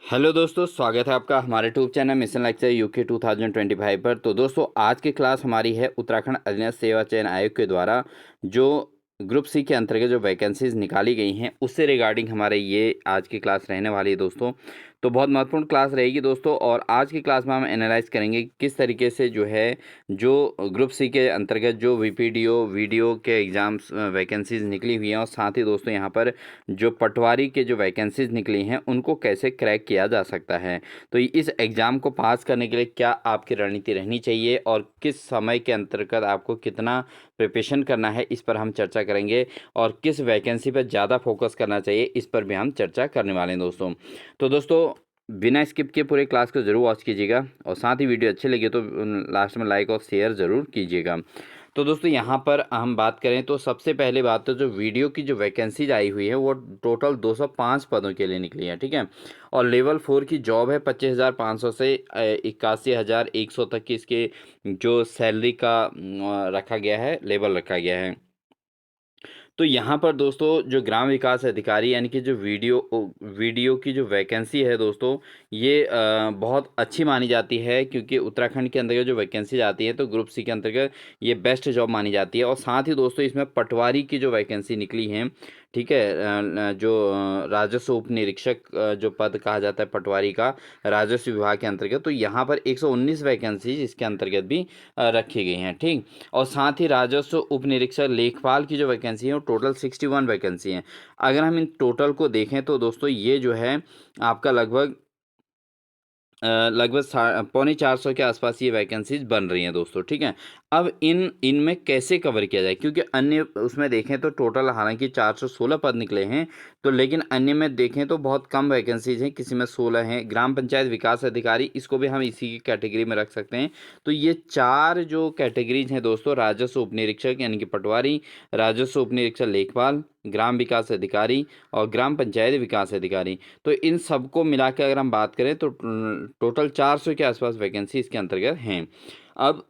Hello दोस्तों, स्वागत है आपका हमारे YouTube channel mission lecture UK 2025 पर। तो दोस्तों, आज की क्लास हमारी है उत्तराखंड अधीनस्थ सेवा चयन आयोग के द्वारा जो ग्रुप सी के अंतर्गत जो वैकेंसीज निकाली गई हैं उससे रिगार्डिंग हमारे ये आज की क्लास रहने वाली है दोस्तों। तो बहुत महत्वपूर्ण क्लास रहेगी दोस्तों, और आज की क्लास में हम एनालाइज करेंगे किस तरीके से जो है जो ग्रुप सी के अंतर्गत जो वीपीडीओ वीडियो के एग्ज़ाम्स वैकेंसीज निकली हुई हैं, और साथ ही दोस्तों यहाँ पर जो पटवारी के जो वैकेंसीज निकली हैं उनको कैसे क्रैक किया जा सकता है। तो इस एग्ज़ाम को पास करने के लिए क्या आपकी रणनीति रहनी चाहिए और किस समय के अंतर्गत आपको कितना प्रिपरेशन करना है, इस पर हम चर्चा करेंगे। और किस वैकेंसी पर ज़्यादा फोकस करना चाहिए, इस पर भी हम चर्चा करने वाले हैं दोस्तों। तो दोस्तों, बिना स्किप किए पूरे क्लास को ज़रूर वॉच कीजिएगा, और साथ ही वीडियो अच्छी लगे तो लास्ट में लाइक और शेयर ज़रूर कीजिएगा। तो दोस्तों, यहाँ पर हम बात करें तो सबसे पहले बात तो जो वीडियो की जो वैकेंसीज आई हुई है वो टोटल 205 पदों के लिए निकली है, ठीक है। और लेवल 4 की जॉब है 25,500 से 81,100 तक की इसके जो सैलरी का रखा गया है, लेवल रखा गया है। तो यहाँ पर दोस्तों जो ग्राम विकास अधिकारी यानी कि जो वीडियो की जो वैकेंसी है दोस्तों, ये बहुत अच्छी मानी जाती है, क्योंकि उत्तराखंड के अंतर्गत जो वैकेंसी आती है तो ग्रुप सी के अंतर्गत ये बेस्ट जॉब मानी जाती है। और साथ ही दोस्तों इसमें पटवारी की जो वैकेंसी निकली है, ठीक है, जो राजस्व उप निरीक्षक जो पद कहा जाता है पटवारी का राजस्व विभाग के अंतर्गत, तो यहाँ पर 119 वैकेंसी इसके अंतर्गत भी रखी गई हैं, ठीक। और साथ ही राजस्व उप निरीक्षक लेखपाल की जो वैकेंसी है वो टोटल 61 वैकेंसी हैं। अगर हम इन टोटल को देखें तो दोस्तों ये जो है आपका लगभग पौने 400 के आसपास ये वैकेंसीज बन रही हैं दोस्तों, ठीक है। अब इनमें कैसे कवर किया जाए, क्योंकि अन्य उसमें देखें तो टोटल हालांकि 416 पद निकले हैं, तो लेकिन अन्य में देखें तो बहुत कम वैकेंसीज हैं, किसी में 16 हैं। ग्राम पंचायत विकास अधिकारी, इसको भी हम इसी की कैटेगरी में रख सकते हैं। तो ये चार जो कैटेगरीज हैं दोस्तों, राजस्व उप निरीक्षक यानी कि पटवारी, राजस्व उप निरीक्षक लेखपाल, ग्राम विकास अधिकारी और ग्राम पंचायत विकास अधिकारी, तो इन सबको मिला के अगर हम बात करें तो टोटल 400 के आसपास वैकेंसी इसके अंतर्गत हैं। अब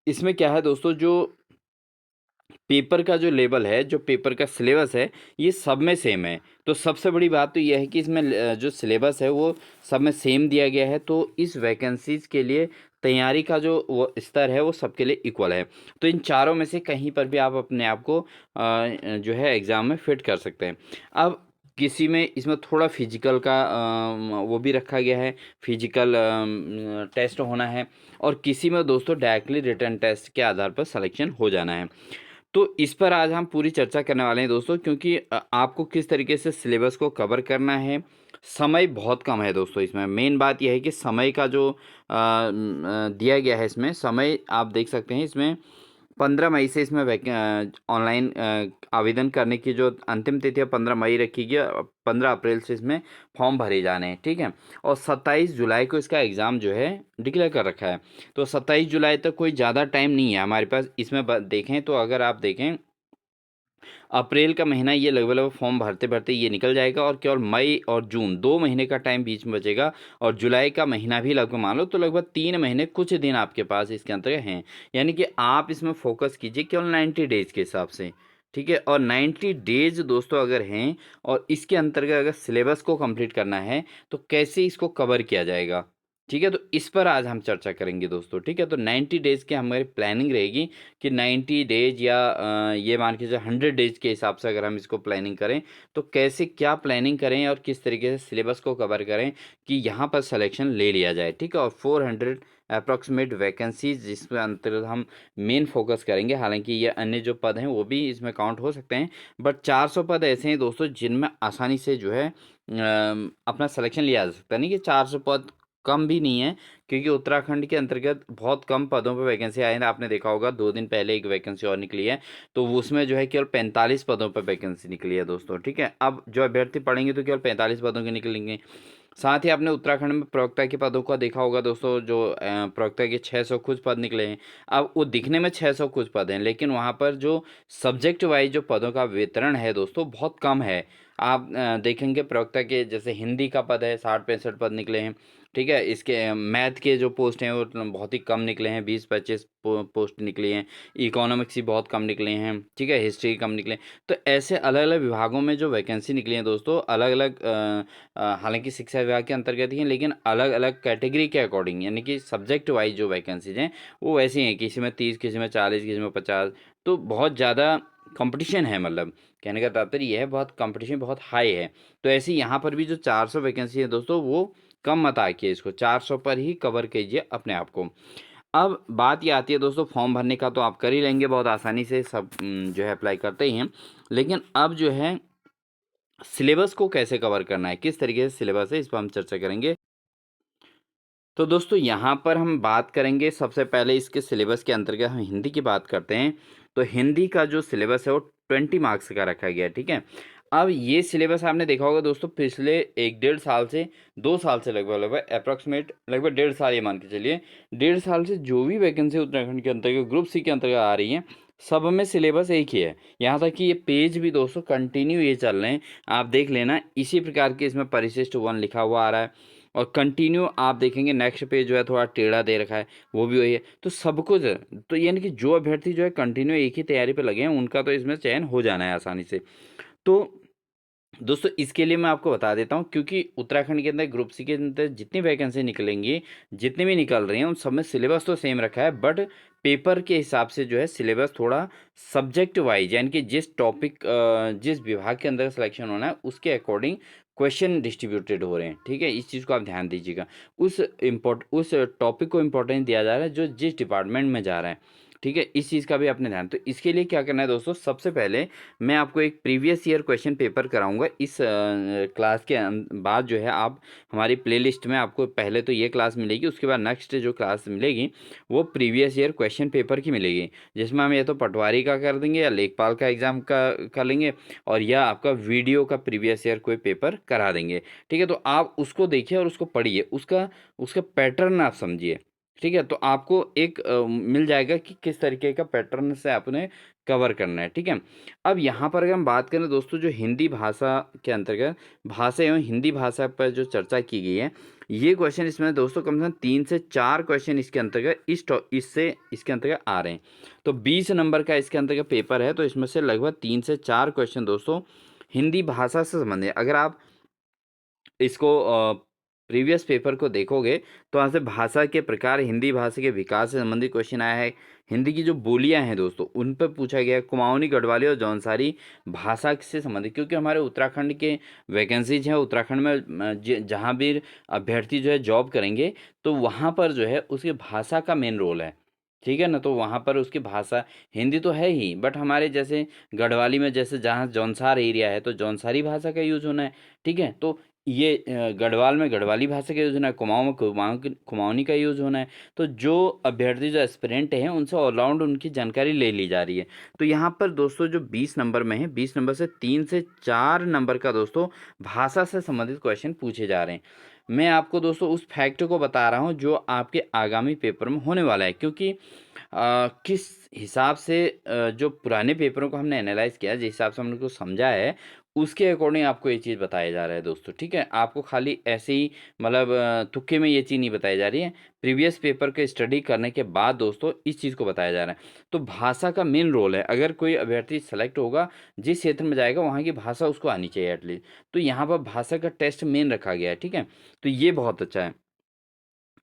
इसमें क्या है दोस्तों, जो पेपर का जो लेवल है, जो पेपर का सिलेबस है, ये सब में सेम है। तो सबसे बड़ी बात तो यह है कि इसमें जो सिलेबस है वो सब में सेम दिया गया है, तो इस वैकेंसीज के लिए तैयारी का जो वो स्तर है वो सबके लिए इक्वल है। तो इन चारों में से कहीं पर भी आप अपने आप को जो है एग्ज़ाम में फिट कर सकते हैं। अब किसी में इसमें थोड़ा फिजिकल का वो भी रखा गया है, फिजिकल टेस्ट होना है, और किसी में दोस्तों डायरेक्टली रिटन टेस्ट के आधार पर सिलेक्शन हो जाना है। तो इस पर आज हम पूरी चर्चा करने वाले हैं दोस्तों, क्योंकि आपको किस तरीके से सिलेबस को कवर करना है। समय बहुत कम है दोस्तों, इसमें मेन बात यह है कि समय का जो दिया गया है, इसमें समय आप देख सकते हैं, इसमें 15 मई से इसमें ऑनलाइन आवेदन करने की जो अंतिम तिथि है 15 मई रखी गई है। 15 अप्रैल से इसमें फॉर्म भरे जाने हैं, ठीक है। और 27 जुलाई को इसका एग्ज़ाम जो है डिक्लेयर कर रखा है। तो 27 जुलाई तक कोई ज़्यादा टाइम नहीं है हमारे पास। इसमें देखें तो अगर आप देखें अप्रैल का महीना ये लगभग फॉर्म भरते भरते ये निकल जाएगा, और केवल मई और जून 2 महीने का टाइम बीच में बचेगा, और जुलाई का महीना भी लगभग मान लो तो लगभग 3 महीने कुछ दिन आपके पास इसके अंतर्गत हैं। यानी कि आप इसमें फोकस कीजिए केवल 90 डेज के हिसाब से, ठीक है। और 90 डेज दोस्तों अगर हैं और इसके अंतर्गत अगर सिलेबस को कंप्लीट करना है तो कैसे इसको कवर किया जाएगा, ठीक है। तो इस पर आज हम चर्चा करेंगे दोस्तों, ठीक है। तो 90 डेज़ की हमारी प्लानिंग रहेगी कि 90 डेज या ये मान के चलिए 100 डेज के हिसाब से अगर हम इसको प्लानिंग करें तो कैसे क्या प्लानिंग करें और किस तरीके से सिलेबस को कवर करें कि यहाँ पर सिलेक्शन ले लिया जाए, ठीक है। और 400 अप्रॉक्सीमेट वैकेंसीज जिसके अंतर्गत हम मेन फोकस करेंगे। हालांकि ये अन्य जो पद हैं वो भी इसमें काउंट हो सकते हैं, बट 400 पद ऐसे हैं दोस्तों जिनमें आसानी से जो है अपना सिलेक्शन लिया जा सकता है। नहीं कि 400 पद कम भी नहीं है, क्योंकि उत्तराखंड के अंतर्गत बहुत कम पदों पर वैकेंसी आई है। आपने देखा होगा 2 दिन पहले एक वैकेंसी और निकली है, तो वो उसमें जो है केवल 45 पदों पर वैकेंसी निकली है दोस्तों, ठीक है। अब जो अभ्यर्थी पढ़ेंगे तो केवल 45 पदों के निकलेंगे। साथ ही आपने उत्तराखंड में प्रवक्ता के पदों का देखा होगा दोस्तों, जो प्रवक्ता के 600 कुछ पद निकले हैं। अब वो दिखने में 600 कुछ पद हैं, लेकिन वहाँ पर जो सब्जेक्ट वाइज जो पदों का वितरण है दोस्तों बहुत कम है। आप देखेंगे प्रवक्ता के जैसे हिंदी का पद है 60-65 पद निकले हैं, ठीक है। इसके मैथ के जो पोस्ट हैं वो बहुत ही कम निकले हैं, 20-25 पोस्ट निकली हैं। इकोनॉमिक्स ही बहुत कम निकले हैं, ठीक है। हिस्ट्री कम निकले। तो ऐसे अलग अलग विभागों में जो वैकेंसी निकली हैं दोस्तों, अलग अलग हालांकि शिक्षा विभाग के अंतर्गत ही हैं, लेकिन अलग अलग कैटेगरी के अकॉर्डिंग, यानी कि सब्जेक्ट वाइज जो वैकेंसीज हैं वो वैसी हैं, किसी में 30, किसी में 40, किसी में 50। तो बहुत ज़्यादा कंपटीशन है, मतलब कहने का तात्पर्य ये है बहुत कंपटीशन बहुत हाई है। तो ऐसे ही यहाँ पर भी जो 400 वैकेंसी है दोस्तों, वो कम मत आकिए, इसको 400 पर ही कवर कीजिए अपने आप को। अब बात ये आती है दोस्तों फॉर्म भरने का, तो आप कर ही लेंगे बहुत आसानी से, सब जो है अप्लाई करते ही हैं। लेकिन अब जो है सिलेबस को कैसे कवर करना है, किस तरीके से सिलेबस है, इस पर हम चर्चा करेंगे। तो दोस्तों यहाँ पर हम बात करेंगे सबसे पहले इसके सिलेबस के अंतर्गत हम हिंदी की बात करते हैं। तो हिंदी का जो सिलेबस है वो 20 मार्क्स का रखा गया है, ठीक है। अब ये सिलेबस आपने देखा होगा दोस्तों, पिछले 1-1.5 साल से 2 साल से लगभग लगभग अप्रॉक्सीमेट लगभग 1.5 साल, ये मान के चलिए 1.5 साल से जो भी वैकेंसी उत्तराखंड के अंतर्गत ग्रुप सी के अंतर्गत आ रही है, सब में सिलेबस एक ही है। यहाँ तक कि ये पेज भी दोस्तों कंटिन्यू ये चल रहे हैं, आप देख लेना, इसी प्रकार के इसमें परिशिष्ट 1 लिखा हुआ आ रहा है। और कंटिन्यू आप देखेंगे नेक्स्ट पेज जो है थोड़ा टेढ़ा दे रखा है, वो भी वही है। तो सब कुछ, तो यानी कि जो अभ्यर्थी जो है कंटिन्यू एक ही तैयारी पे लगे हैं, उनका तो इसमें चयन हो जाना है आसानी से। तो दोस्तों इसके लिए मैं आपको बता देता हूँ, क्योंकि उत्तराखंड के अंदर ग्रुप सी के अंदर जितनी वैकेंसी निकलेंगी, जितनी भी निकल रही हैं, उन सब में सिलेबस तो सेम रखा है, बट पेपर के हिसाब से जो है सिलेबस थोड़ा सब्जेक्ट वाइज, यानी कि जिस टॉपिक जिस विभाग के अंदर सिलेक्शन होना है उसके अकॉर्डिंग क्वेश्चन डिस्ट्रीब्यूटेड हो रहे हैं, ठीक है। इस चीज़ को आप ध्यान दीजिएगा। उस टॉपिक को इम्पोर्टेंस दिया जा रहा है जो जिस डिपार्टमेंट में जा रहा है, ठीक है। इस चीज़ का भी आपने ध्यान, तो इसके लिए क्या करना है दोस्तों, सबसे पहले मैं आपको एक प्रीवियस ईयर क्वेश्चन पेपर कराऊंगा इस क्लास के बाद। जो है आप हमारी प्लेलिस्ट में आपको पहले तो ये क्लास मिलेगी, उसके बाद नेक्स्ट जो क्लास मिलेगी वो प्रीवियस ईयर क्वेश्चन पेपर की मिलेगी, जिसमें हम या तो पटवारी का कर देंगे या लेखपाल का एग्ज़ाम का कर लेंगे, और या आपका वीडियो का प्रीवियस ईयर कोई पेपर करा देंगे, ठीक है। तो आप उसको देखिए और उसको पढ़िए, उसका उसका पैटर्न आप समझिए, ठीक है। तो आपको एक मिल जाएगा कि किस तरीके का पैटर्न से आपने कवर करना है, ठीक है। अब यहाँ पर अगर हम बात करें दोस्तों, जो हिंदी भाषा के अंतर्गत भाषा एवं हिंदी भाषा पर जो चर्चा की गई है, ये क्वेश्चन इसमें दोस्तों कम से कम 3 से 4 क्वेश्चन इसके अंतर्गत इससे इसके अंतर्गत आ रहे हैं। तो 20 नंबर का इसके अंतर्गत पेपर है, तो इसमें से लगभग 3 से 4 क्वेश्चन दोस्तों हिंदी भाषा से संबंधित। अगर आप इसको प्रीवियस पेपर को देखोगे तो वहाँ से भाषा के प्रकार, हिंदी भाषा के विकास से संबंधित क्वेश्चन आया है। हिंदी की जो बोलियां हैं दोस्तों उन पर पूछा गया है। कुमाऊनी, गढ़वाली और जौनसारी भाषा से संबंधित, क्योंकि हमारे उत्तराखंड के वैकेंसीज हैं उत्तराखंड में, जहाँ भी अभ्यर्थी जो है जॉब करेंगे तो वहाँ पर जो है उसकी भाषा का मेन रोल है, ठीक है ना। तो वहाँ पर उसकी भाषा हिंदी तो है ही, बट हमारे जैसे गढ़वाली में जैसे जहाँ जौनसार एरिया है तो जौनसारी भाषा का यूज होना है, ठीक है। तो ये गढ़वाल में गढ़वाली भाषा का यूज होना है, कुमाऊँ में कुमाऊनी का यूज होना है। तो जो अभ्यर्थी जो एस्पिरेंट हैं उनसे ऑलराउंड उनकी जानकारी ले ली जा रही है। तो यहाँ पर दोस्तों जो 20 नंबर में है, 20 नंबर से 3 से 4 नंबर का दोस्तों भाषा से संबंधित क्वेश्चन पूछे जा रहे हैं। मैं आपको दोस्तों उस फैक्ट को बता रहा हूँ जो आपके आगामी पेपर में होने वाला है, क्योंकि किस हिसाब से जो पुराने पेपरों को हमने एनालाइज किया, जिस हिसाब से हमने उसको समझा है, उसके अकॉर्डिंग आपको ये चीज़ बताया जा रहा है दोस्तों, ठीक है। आपको खाली ऐसे ही मतलब तुक्के में ये चीज़ नहीं बताई जा रही है, प्रीवियस पेपर के स्टडी करने के बाद दोस्तों इस चीज़ को बताया जा रहा है। तो भाषा का मेन रोल है, अगर कोई अभ्यर्थी सेलेक्ट होगा, जिस क्षेत्र में जाएगा वहाँ की भाषा उसको आनी चाहिए एटलीस्ट। तो यहाँ पर भाषा का टेस्ट मेन रखा गया है, ठीक है। तो ये बहुत अच्छा है।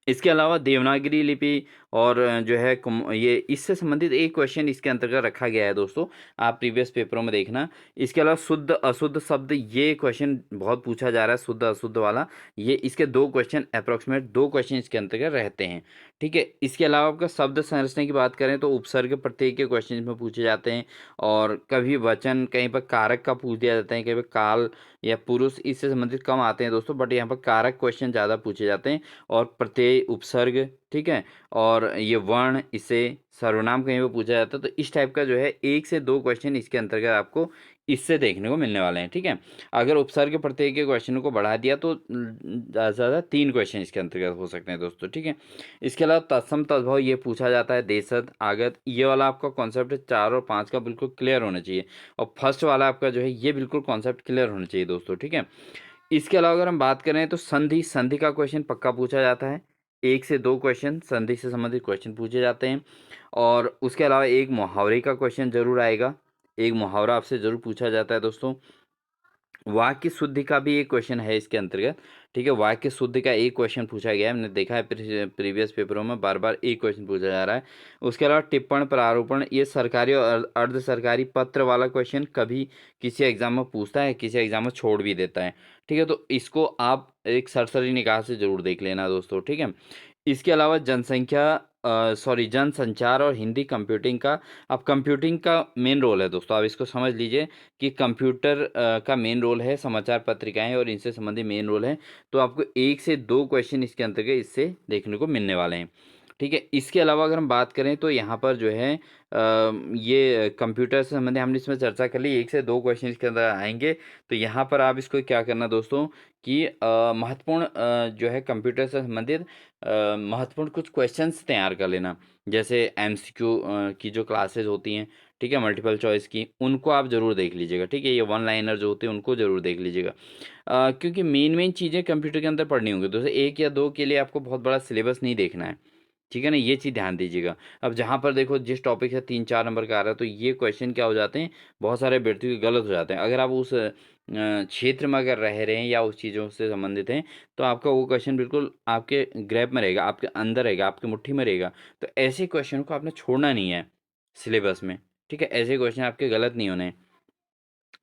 इसके अलावा देवनागरी लिपि और जो है ये इससे संबंधित एक क्वेश्चन इसके अंतर्गत रखा गया है दोस्तों, आप प्रीवियस पेपरों में देखना। इसके अलावा शुद्ध अशुद्ध शब्द, ये क्वेश्चन बहुत पूछा जा रहा है, शुद्ध अशुद्ध वाला। ये इसके 2 क्वेश्चन, अप्रॉक्सीमेट 2 क्वेश्चन इसके अंतर्गत रहते हैं, ठीक है। इसके अलावा आपका शब्द संरचना की बात करें तो उपसर्ग प्रत्यय के क्वेश्चन इसमें पूछे जाते हैं, और कभी वचन, कहीं पर कारक का पूछ दिया जाता है, कहीं पर काल या पुरुष, इससे संबंधित कम आते हैं दोस्तों, बट यहाँ पर कारक क्वेश्चन ज़्यादा पूछे जाते हैं, और प्रत्यय, उपसर्ग, ठीक है? और ये वर्ण, इसे सर्वनाम कहीं पे पूछा जाता है, तो इस टाइप का जो है 1 से 2 क्वेश्चन इसके अंतर्गत आपको इससे देखने को मिलने वाले हैं, ठीक है? अगर उपसर्ग प्रत्यय के क्वेश्चनों को बढ़ा दिया तो ज़्यादा से ज़्यादा 3 क्वेश्चन इसके अंतर्गत हो सकते हैं दोस्तों, ठीक है? इसके अलावा तत्सम तद्भव ये पूछा जाता है, देशज, आगत, ये वाला आपका कॉन्सेप्ट 4 और 5 का बिल्कुल क्लियर होना चाहिए और फर्स्ट वाला आपका जो है ये बिल्कुल कॉन्सेप्ट क्लियर होना चाहिए दोस्तों, ठीक है? इसके अलावा अगर हम बात करें तो संधि, संधि का क्वेश्चन पक्का पूछा जाता है। 1 से 2 क्वेश्चन संधि से संबंधित क्वेश्चन पूछे जाते हैं और उसके अलावा एक मुहावरे का क्वेश्चन ज़रूर आएगा। एक मुहावरा आपसे ज़रूर पूछा जाता है दोस्तों। वाक्य शुद्धि का भी एक क्वेश्चन है इसके अंतर्गत, ठीक है? वाक्य शुद्धि का एक क्वेश्चन पूछा गया है, हमने देखा है प्रीवियस पेपरों में बार-बार एक क्वेश्चन पूछा जा रहा है। उसके अलावा टिप्पण, प्रारूपण, ये सरकारी और अर्ध सरकारी पत्र वाला क्वेश्चन कभी किसी एग्ज़ाम में पूछता है, किसी एग्ज़ाम में छोड़ भी देता है, ठीक है? तो इसको आप एक सरसरी निगाह से ज़रूर देख लेना दोस्तों, ठीक है? इसके अलावा जनसंचार और हिंदी कंप्यूटिंग का, अब कंप्यूटिंग का मेन रोल है दोस्तों, आप इसको समझ लीजिए कि कंप्यूटर का मेन रोल है, समाचार पत्रिकाएं और इनसे संबंधित मेन रोल है। तो आपको 1 से 2 क्वेश्चन इसके अंतर्गत इससे देखने को मिलने वाले हैं, ठीक है? इसके अलावा अगर हम बात करें तो यहाँ पर जो है ये कंप्यूटर से संबंधित हमने इसमें चर्चा कर ली, 1 से 2 क्वेश्चन इसके अंदर आएँगे। तो यहाँ पर आप इसको क्या करना दोस्तों कि महत्वपूर्ण जो है कंप्यूटर से संबंधित महत्वपूर्ण कुछ क्वेश्चंस तैयार कर लेना। जैसे एमसीक्यू की जो क्लासेस होती हैं, ठीक है? मल्टीपल चॉइस की, उनको आप ज़रूर देख लीजिएगा, ठीक है? ये वन लाइनर जो होते हैं उनको ज़रूर देख लीजिएगा। क्योंकि मेन चीज़ें कंप्यूटर के अंदर पढ़नी होंगी। तो 1 या 2 के लिए आपको बहुत बड़ा सिलेबस नहीं देखना है। ठीक है ना? ये चीज़ ध्यान दीजिएगा। अब जहाँ पर देखो जिस टॉपिक से 3-4 नंबर का आ रहा है, तो ये क्वेश्चन क्या हो जाते हैं, बहुत सारे अभ्यर्थियों के गलत हो जाते हैं। अगर आप उस क्षेत्र में अगर रह रहे हैं या उस चीज़ों से संबंधित हैं, तो आपका वो क्वेश्चन बिल्कुल आपके ग्रैब में रहेगा, आपके अंदर रहेगा, आपकी मुट्ठी में रहेगा। तो ऐसे क्वेश्चन को आपने छोड़ना नहीं है सिलेबस में, ठीक है? ऐसे क्वेश्चन आपके गलत नहीं होने हैं।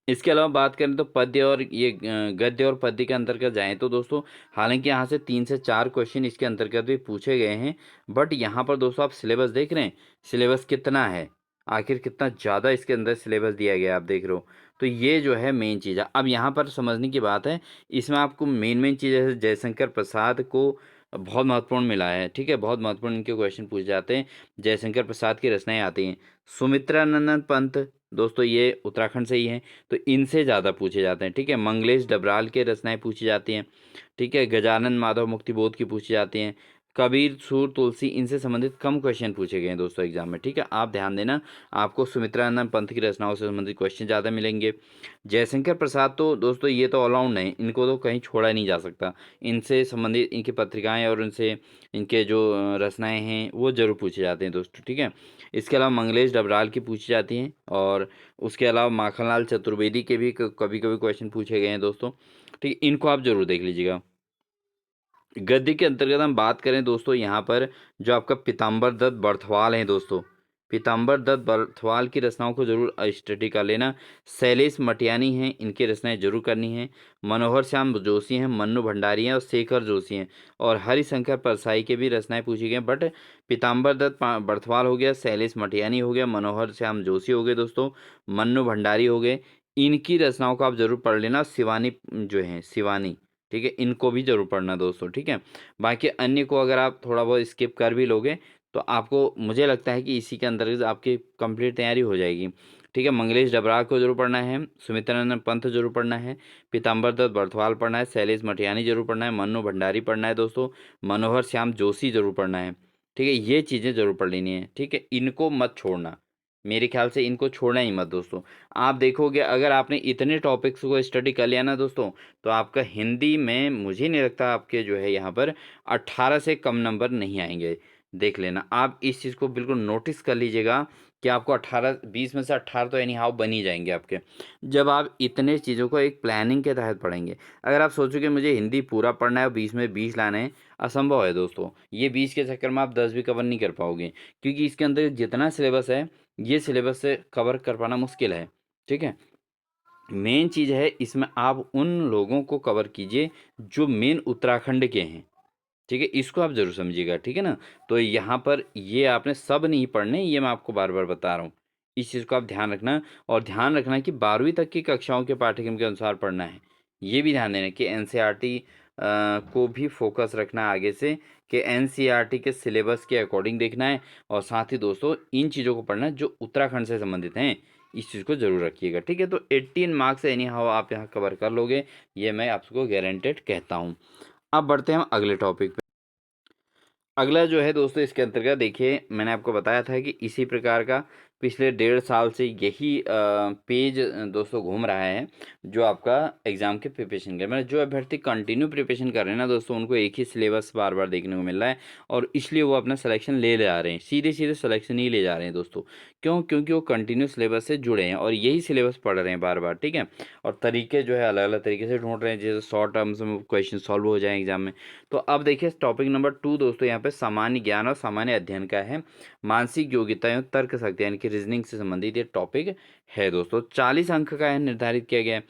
इसके अलावा बात करें तो पद्य और ये गद्य और पद्य के अंतर्गत जाएँ तो दोस्तों, हालाँकि यहाँ से 3 से 4 क्वेश्चन इसके अंतर्गत भी पूछे गए हैं, बट यहाँ पर दोस्तों आप सिलेबस देख रहे हैं, सिलेबस कितना है? आखिर कितना ज़्यादा इसके अंदर सिलेबस दिया गया है, आप देख रहे हो। तो ये जो है मेन चीज़ है। अब यहाँ पर समझने की बात है, इसमें आपको मेन चीज़ जैसे जयशंकर प्रसाद को बहुत महत्वपूर्ण मिला है, ठीक है? बहुत महत्वपूर्ण इनके क्वेश्चन पूछे जाते हैं। जयशंकर प्रसाद की रचनाएँ आती हैं। सुमित्रा नंदन पंत दोस्तों ये उत्तराखंड से ही हैं, तो इनसे ज़्यादा पूछे जाते हैं, ठीक है? मंगलेश डबराल के रचनाएँ पूछी जाती हैं, ठीक है? गजानन माधव मुक्तिबोध की पूछी जाती हैं। कबीर, सूर, तुलसी, इनसे संबंधित कम क्वेश्चन पूछे गए हैं दोस्तों एग्जाम में, ठीक है? आप ध्यान देना, आपको सुमित्रानंद पंत की रचनाओं से संबंधित क्वेश्चन ज़्यादा मिलेंगे। जयशंकर प्रसाद तो दोस्तों ये तो ऑलराउंड हैं, इनको तो कहीं छोड़ा नहीं जा सकता। इनसे संबंधित इनकी पत्रिकाएँ और उनसे इनके जो रचनाएँ हैं, वो ज़रूर पूछे जाते हैं दोस्तों, ठीक है? इसके अलावा मंगलेश डबराल की पूछी जाती हैं और उसके अलावा माखनलाल चतुर्वेदी के भी कभी-कभी क्वेश्चन पूछे गए हैं दोस्तों, ठीक है? इनको आप ज़रूर देख लीजिएगा। गद्य के अंतर्गत हम बात करें दोस्तों, यहाँ पर जो आपका पीताम्बर दत्त बर्थवाल हैं दोस्तों, पीताम्बर दत्त बर्थवाल की रचनाओं को जरूर स्टडी कर लेना। शैलेश मटियानी हैं, इनकी रचनाएं जरूर करनी है। मनोहर श्याम जोशी हैं, मन्नू भंडारी हैं और शेखर जोशी हैं और हरिशंकर परसाई के भी रचनाएं पूछी गई हैं। बट पीताम्बर दत्त बर्थवाल हो गया, शैलेश मटियानी हो गया, मनोहर श्याम जोशी हो गए दोस्तों, मन्नू भंडारी हो गए, इनकी रचनाओं को आप जरूर पढ़ लेना। शिवानी जो हैं, शिवानी, ठीक है? इनको भी ज़रूर पढ़ना दोस्तों, ठीक है? बाकी अन्य को अगर आप थोड़ा बहुत स्किप कर भी लोगे, तो आपको मुझे लगता है कि इसी के अंतर्गत आपकी कंप्लीट तैयारी हो जाएगी, ठीक है? मंगलेश डबराल को जरूर पढ़ना है, सुमित्रानंद पंत जरूर पढ़ना है, पीताम्बर दत्त बर्थवाल पढ़ना है, शैलेश मटियानी जरूर पढ़ना है, मन्नू भंडारी पढ़ना है दोस्तों, मनोहर श्याम जोशी जरूर पढ़ना है, ठीक है? ये चीज़ें जरूर पढ़ लेनी है, ठीक है? इनको मत छोड़ना, मेरे ख्याल से इनको छोड़ना ही मत दोस्तों। आप देखोगे अगर आपने इतने टॉपिक्स को स्टडी कर लिया ना दोस्तों, तो आपका हिंदी में मुझे नहीं लगता आपके जो है यहाँ पर 18 से कम नंबर नहीं आएंगे। देख लेना, आप इस चीज़ को बिल्कुल नोटिस कर लीजिएगा कि आपको 18 20 में से 18 तो एनी हाउ बन ही जाएंगे आपके, जब आप इतने चीज़ों को एक प्लानिंग के तहत पढ़ेंगे। अगर आप सोचोगे मुझे हिंदी पूरा पढ़ना है और 20 में 20 लाना है, असंभव है दोस्तों। ये 20 के चक्कर में आप 10 भी कवर नहीं कर पाओगे, क्योंकि इसके अंदर जितना सिलेबस है, ये सिलेबस से कवर कर पाना मुश्किल है, ठीक है? मेन चीज़ है इसमें आप उन लोगों को कवर कीजिए जो मेन उत्तराखंड के हैं, ठीक है? इसको आप ज़रूर समझिएगा, ठीक है ना? तो यहाँ पर ये आपने सब नहीं पढ़ने, ये मैं आपको बार-बार बता रहा हूँ। इस चीज़ को आप ध्यान रखना और ध्यान रखना कि 12वीं तक की कक्षाओं के पाठ्यक्रम के अनुसार पढ़ना है। ये भी ध्यान देना कि एनसीईआरटी को भी फोकस रखना है आगे से कि एनसीईआरटी के सिलेबस के अकॉर्डिंग देखना है, और साथ ही दोस्तों इन चीज़ों को पढ़ना है जो उत्तराखंड से संबंधित हैं, इस चीज़ को जरूर रखिएगा। ठीक है, तो 18 मार्क्स एनी हाउ आप यहाँ कवर कर लोगे, ये मैं आपको गारंटेड कहता हूँ। अब बढ़ते हैं हम अगले टॉपिक पे। अगला जो है दोस्तों इसके अंतर्गत देखिए, मैंने आपको बताया था कि इसी प्रकार का पिछले 1.5 साल से यही पेज दोस्तों घूम रहा है, जो आपका एग्जाम के प्रिपरेशन का, मतलब जो अभ्यर्थी कंटिन्यू प्रिपरेशन कर रहे हैं ना दोस्तों, उनको एक ही सिलेबस बार बार देखने को मिल रहा है, और इसलिए वो अपना सिलेक्शन ले जा रहे हैं, सीधे सीधे सिलेक्शन ही ले जा रहे हैं दोस्तों। क्यों? क्योंकि वो कंटिन्यू सिलेबस से जुड़े हैं और यही सिलेबस पढ़ रहे हैं बार बार। ठीक है, और तरीके जो है अलग अलग तरीके से ढूंढ रहे हैं, जैसे शॉर्ट टर्म्स में क्वेश्चन सॉल्व हो जाए एग्जाम में। तो अब देखिए टॉपिक नंबर 2 दोस्तों यहाँ पे सामान्य ज्ञान और सामान्य अध्ययन का है। मानसिक योग्यता एवं तर्क शक्ति यानी कि रीजनिंग से संबंधित ये टॉपिक है दोस्तों। 40 अंक का है, निर्धारित किया गया है।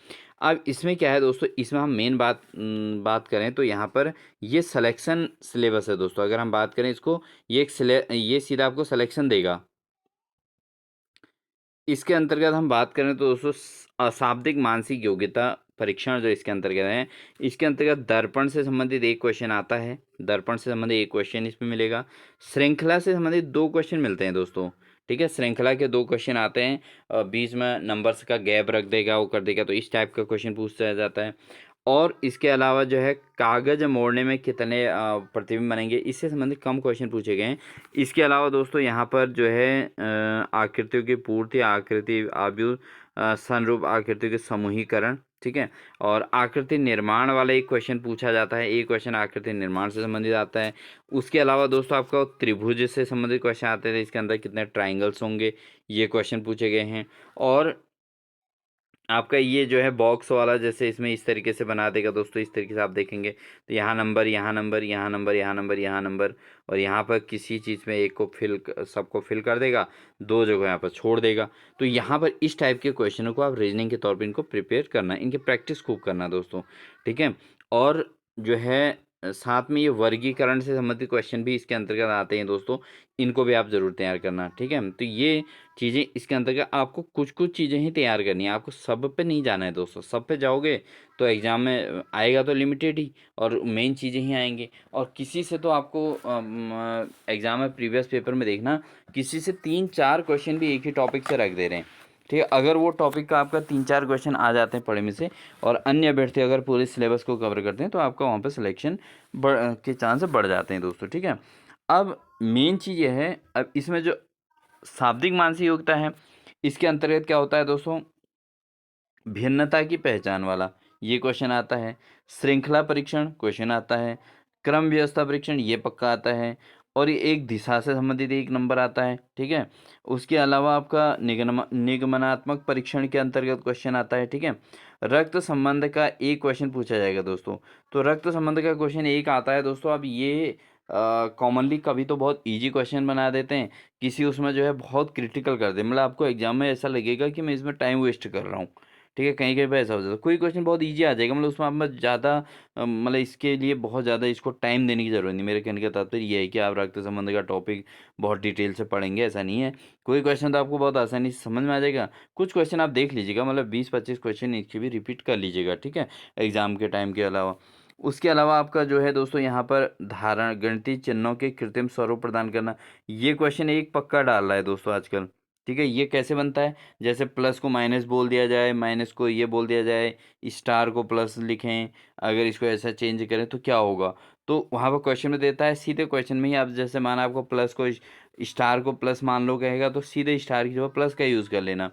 अब इसमें क्या है दोस्तों, इसमें हम मेन बात करें तो यहाँ पर ये सिलेक्शन सिलेबस है दोस्तों। अगर हम बात करें इसको, ये सीधा आपको सिलेक्शन देगा। इसके अंतर्गत हम बात करें तो दोस्तों अशाब्दिक मानसिक योग्यता परीक्षण जो इसके अंतर्गत है, इसके अंतर्गत दर्पण से संबंधित एक क्वेश्चन आता है, दर्पण से संबंधित एक क्वेश्चन इसमें मिलेगा। श्रृंखला से संबंधित 2 क्वेश्चन मिलते हैं दोस्तों। ठीक है, श्रृंखला के 2 क्वेश्चन आते हैं, बीच में नंबर्स का गैप रख देगा, वो कर देगा, तो इस टाइप का क्वेश्चन पूछा जाता है। और इसके अलावा जो है कागज मोड़ने में कितने प्रतिबिंब बनेंगे, इससे संबंधित कम क्वेश्चन पूछे गए हैं। इसके अलावा दोस्तों यहाँ पर जो है आकृतियों की पूर्ति, आकृति आव्यूह, संरूप आकृतियों के समूहीकरण, ठीक है, और आकृति निर्माण वाला एक क्वेश्चन पूछा जाता है, एक क्वेश्चन आकृति निर्माण से संबंधित आता है। उसके अलावा दोस्तों आपका त्रिभुज से संबंधित क्वेश्चन आते थे, इसके अंदर कितने ट्राइंगल्स होंगे, ये क्वेश्चन पूछे गए हैं। और आपका ये जो है बॉक्स वाला, जैसे इसमें इस तरीके से बना देगा दोस्तों, इस तरीके से आप देखेंगे तो यहाँ नंबर, यहाँ नंबर, यहाँ नंबर, यहाँ नंबर, यहाँ नंबर, और यहाँ पर किसी चीज़ में एक को सबको फिल कर देगा, 2 जगह यहाँ पर छोड़ देगा। तो यहाँ पर इस टाइप के क्वेश्चनों को आप रीजनिंग के तौर पर इनको प्रिपेयर करना, इनकी प्रैक्टिस खूब करना दोस्तों। ठीक है, और जो है साथ में ये वर्गीकरण से संबंधित क्वेश्चन भी इसके अंतर्गत आते हैं दोस्तों, इनको भी आप ज़रूर तैयार करना। ठीक है, तो ये चीज़ें इसके अंतर्गत आपको कुछ कुछ चीज़ें ही तैयार करनी है, आपको सब पे नहीं जाना है दोस्तों। सब पे जाओगे तो एग्ज़ाम में आएगा तो लिमिटेड ही, और मेन चीज़ें ही आएंगी। और किसी से तो आपको एग्ज़ाम में प्रीवियस पेपर में देखना, किसी से 3-4 क्वेश्चन भी एक ही टॉपिक से रख दे रहे हैं। ठीक है, अगर वो टॉपिक का आपका 3-4 क्वेश्चन आ जाते हैं पढ़े में से, और अन्य अभ्यर्थी अगर पूरे सिलेबस को कवर करते हैं, तो आपका वहाँ पर सिलेक्शन के चांस बढ़ जाते हैं दोस्तों। ठीक है, अब मेन चीज़ ये है, अब इसमें जो शाब्दिक मानसिक योग्यता है, इसके अंतर्गत क्या होता है दोस्तों, भिन्नता की पहचान वाला ये क्वेश्चन आता है, श्रृंखला परीक्षण क्वेश्चन आता है, क्रम व्यवस्था परीक्षण ये पक्का आता है, और ये एक दिशा से संबंधित एक नंबर आता है। ठीक है, उसके अलावा आपका निगमनात्मक परीक्षण के अंतर्गत क्वेश्चन आता है। ठीक है, रक्त संबंध का एक क्वेश्चन पूछा जाएगा दोस्तों। तो रक्त संबंध का क्वेश्चन एक आता है दोस्तों। अब ये कॉमनली कभी तो बहुत इजी क्वेश्चन बना देते हैं, किसी उसमें जो है बहुत क्रिटिकल कर दे, मतलब आपको एग्जाम में ऐसा लगेगा कि मैं इसमें टाइम वेस्ट कर रहा हूँ। ठीक है, कहीं कहीं पे ऐसा हो जाता है, कोई क्वेश्चन बहुत इजी आ जाएगा, मतलब उसमें आप में ज़्यादा मतलब इसके लिए बहुत ज़्यादा इसको टाइम देने की ज़रूरत नहीं। मेरे कहने का तात्पर्य ये है कि आप रक्त संबंध का टॉपिक बहुत डिटेल से पढ़ेंगे ऐसा नहीं है। कोई क्वेश्चन तो आपको बहुत आसानी से समझ में आ जाएगा, कुछ क्वेश्चन आप देख लीजिएगा, मतलब 20-25 क्वेश्चन इसके भी रिपीट कर लीजिएगा। ठीक है, एग्जाम के टाइम के अलावा। उसके अलावा आपका जो है दोस्तों यहाँ पर धारण गणितीय चिन्हों के कृत्रिम स्वरूप प्रदान करना, ये क्वेश्चन एक पक्का डाल रहा है दोस्तों आजकल। ठीक है, ये कैसे बनता है, जैसे प्लस को माइनस बोल दिया जाए, माइनस को ये बोल दिया जाए, स्टार को प्लस लिखें, अगर इसको ऐसा चेंज करें तो क्या होगा। तो वहाँ पर क्वेश्चन में देता है, सीधे क्वेश्चन में ही आप जैसे माना आपको प्लस को स्टार को प्लस मान लो कहेगा, तो सीधे स्टार की जगह प्लस का यूज़ कर लेना।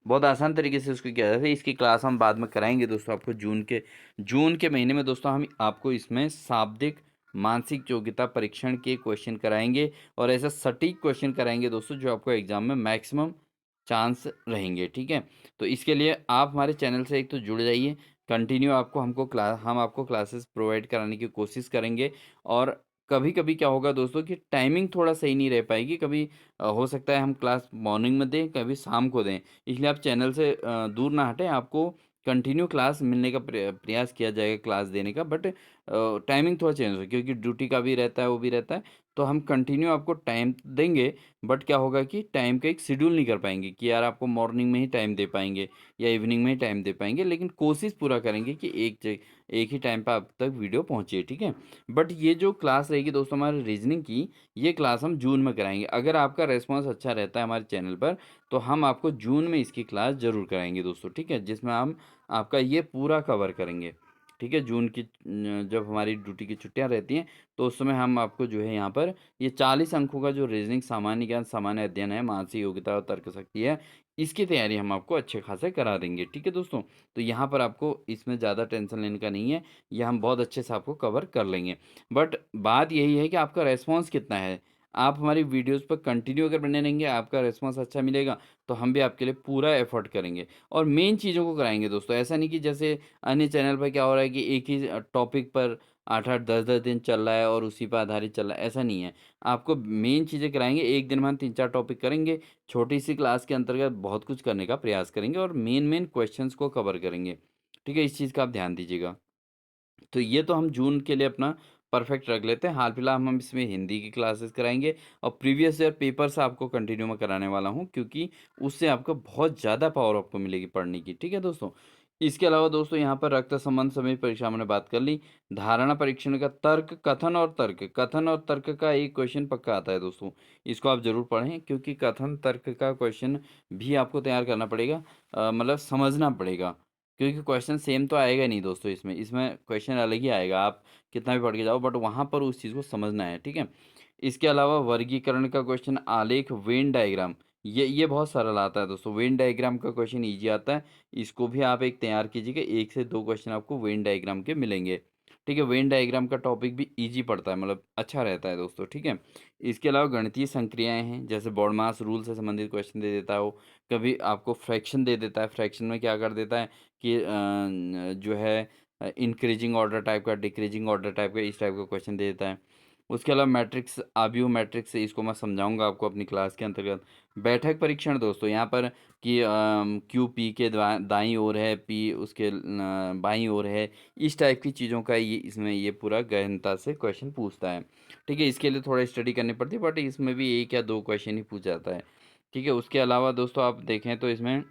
बहुत आसान तरीके से उसको किया जाता है। इसकी क्लास हम बाद में कराएंगे दोस्तों आपको, जून के महीने में दोस्तों हम आपको इसमें शाब्दिक मानसिक योग्यता परीक्षण के क्वेश्चन कराएंगे, और ऐसा सटीक क्वेश्चन कराएंगे दोस्तों जो आपको एग्जाम में मैक्सिमम चांस रहेंगे। ठीक है, तो इसके लिए आप हमारे चैनल से एक तो जुड़ जाइए, कंटिन्यू हम आपको क्लासेस प्रोवाइड कराने की कोशिश करेंगे। और कभी कभी क्या होगा दोस्तों कि टाइमिंग थोड़ा सही नहीं रह पाएगी, कभी हो सकता है हम क्लास मॉर्निंग में दें, कभी शाम को दें, इसलिए आप चैनल से दूर ना हटें, आपको कंटिन्यू क्लास मिलने का प्रयास किया जाएगा क्लास देने का। बट टाइमिंग थोड़ा चेंज हो, क्योंकि ड्यूटी का भी रहता है, वो भी रहता है, तो हम कंटिन्यू आपको टाइम देंगे, बट क्या होगा कि टाइम का एक शेड्यूल नहीं कर पाएँगे कि यार आपको मॉर्निंग में ही टाइम दे पाएँगे या इवनिंग में ही टाइम दे पाएँगे, लेकिन कोशिश पूरा करेंगे कि एक ही टाइम पे आप तक वीडियो पहुँचे, ठीक है? बट ये जो क्लास रहेगी दोस्तों हमारी रीज़निंग की, ये क्लास हम जून में कराएँगे। अगर आपका रिस्पॉन्स अच्छा रहता है हमारे चैनल पर, तो हम आपको जून में इसकी क्लास ज़रूर कराएँगे दोस्तों, ठीक है? जिसमें हम आपका ये पूरा कवर करेंगे, ठीक है? जून की जब हमारी ड्यूटी की छुट्टियाँ रहती हैं, तो उस समय हम आपको जो है यहाँ पर ये 40 अंकों का जो रीज़निंग, सामान्य ज्ञान, सामान्य अध्ययन है, मानसिक योग्यता और तर्क शक्ति है, इसकी तैयारी हम आपको अच्छे खासे करा देंगे, ठीक है दोस्तों? तो यहाँ पर आपको इसमें ज़्यादा टेंशन लेने का नहीं है, ये हम बहुत अच्छे से आपको कवर कर लेंगे। बट बात यही है कि आपका रिस्पॉन्स कितना है? आप हमारी वीडियोज़ पर कंटिन्यू अगर बने रहेंगे, आपका रिस्पॉन्स अच्छा मिलेगा, तो हम भी आपके लिए पूरा एफ़र्ट करेंगे और मेन चीज़ों को कराएँगे दोस्तों। ऐसा नहीं कि जैसे अन्य चैनल पे क्या हो रहा है कि एक ही टॉपिक पर 8-8, 10-10 दिन चल रहा है और उसी पे आधारित चल रहा है, ऐसा नहीं है। आपको मेन चीज़ें कराएँगे, एक दिन में हम 3-4 टॉपिक करेंगे, छोटी-सी क्लास के अंतर्गत बहुत कुछ करने का प्रयास करेंगे और मेन-मेन क्वेश्चंस को कवर करेंगे। ठीक है? इस चीज़ का आप ध्यान दीजिएगा। तो ये तो हम जून के लिए अपना परफेक्ट रख लेते हैं। हाल-फिलहाल हम इसमें हिंदी की क्लासेस कराएँगे और प्रीवियस ईयर पेपर्स आपको कंटिन्यू मैं कराने वाला हूँ, क्योंकि उससे आपको बहुत ज़्यादा पावर आपको मिलेगी पढ़ने की। ठीक है दोस्तों? इसके अलावा दोस्तों यहाँ पर रक्त संबंध समय परीक्षा हमने बात कर ली। धारणा परीक्षण का तर्क, कथन और तर्क का एक क्वेश्चन पक्का आता है दोस्तों। इसको आप ज़रूर पढ़ें, क्योंकि कथन तर्क का क्वेश्चन भी आपको तैयार करना पड़ेगा, मतलब समझना पड़ेगा। क्योंकि क्वेश्चन सेम तो आएगा नहीं दोस्तों इसमें, इसमें क्वेश्चन अलग ही आएगा, आप कितना भी पढ़ के जाओ, बट वहाँ पर उस चीज़ को समझना है, ठीक है? इसके अलावा वर्गीकरण का क्वेश्चन, आलेख, वेन डायग्राम, ये बहुत सरल आता है दोस्तों। वेन डायग्राम का क्वेश्चन ईज़ी आता है, इसको भी आप एक तैयार कीजिएगा, 1 से 2 क्वेश्चन आपको वेन डायग्राम के मिलेंगे, ठीक है? वेन डायग्राम का टॉपिक भी ईज़ी पड़ता है, मतलब अच्छा रहता है दोस्तों, ठीक है? इसके अलावा गणितीय संक्रियाएँ हैं, जैसे बॉडमास रूल से संबंधित क्वेश्चन दे देता है वो, कभी आपको फ्रैक्शन दे देता है, फ्रैक्शन में क्या कर देता है कि जो है इंक्रीजिंग ऑर्डर टाइप का, डिक्रीजिंग ऑर्डर टाइप का, इस टाइप का क्वेश्चन दे देता है। उसके अलावा मैट्रिक्स, आव्यूह मैट्रिक्स, इसको मैं समझाऊंगा आपको अपनी क्लास के अंतर्गत। बैठक परीक्षण दोस्तों यहाँ पर कि क्यू पी के दाईं ओर है, पी उसके बाईं ओर है, इस टाइप की चीज़ों का ये इसमें ये पूरा गहनता से क्वेश्चन पूछता है, ठीक है? इसके लिए थोड़ा स्टडी करनी पड़ती है, बट इसमें भी 1 या 2 क्वेश्चन ही पूछ जाता है, ठीक है? उसके अलावा दोस्तों आप देखें तो इसमें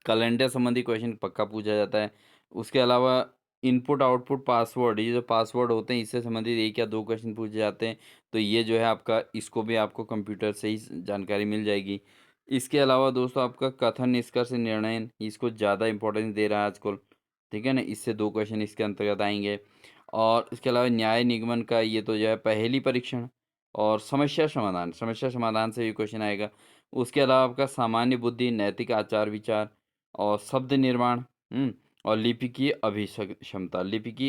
कैलेंडर संबंधी क्वेश्चन पक्का पूछा जाता है। उसके अलावा इनपुट, आउटपुट, पासवर्ड, ये जो पासवर्ड होते हैं इससे संबंधित 1 या 2 क्वेश्चन पूछे जाते हैं। तो ये जो है आपका, इसको भी आपको कंप्यूटर से ही जानकारी मिल जाएगी। इसके अलावा दोस्तों आपका कथन, निष्कर्ष, निर्णय, इसको ज़्यादा इम्पोर्टेंस दे रहा है आजकल। ठीक है ना? इससे 2 क्वेश्चन इसके अंतर्गत आएँगे। और इसके अलावा न्याय निगमन का ये तो जो है पहेली परीक्षण और समस्या समाधान से भी क्वेश्चन आएगा। उसके अलावा आपका सामान्य बुद्धि, नैतिक आचार विचार और शब्द निर्माण, और लिपि की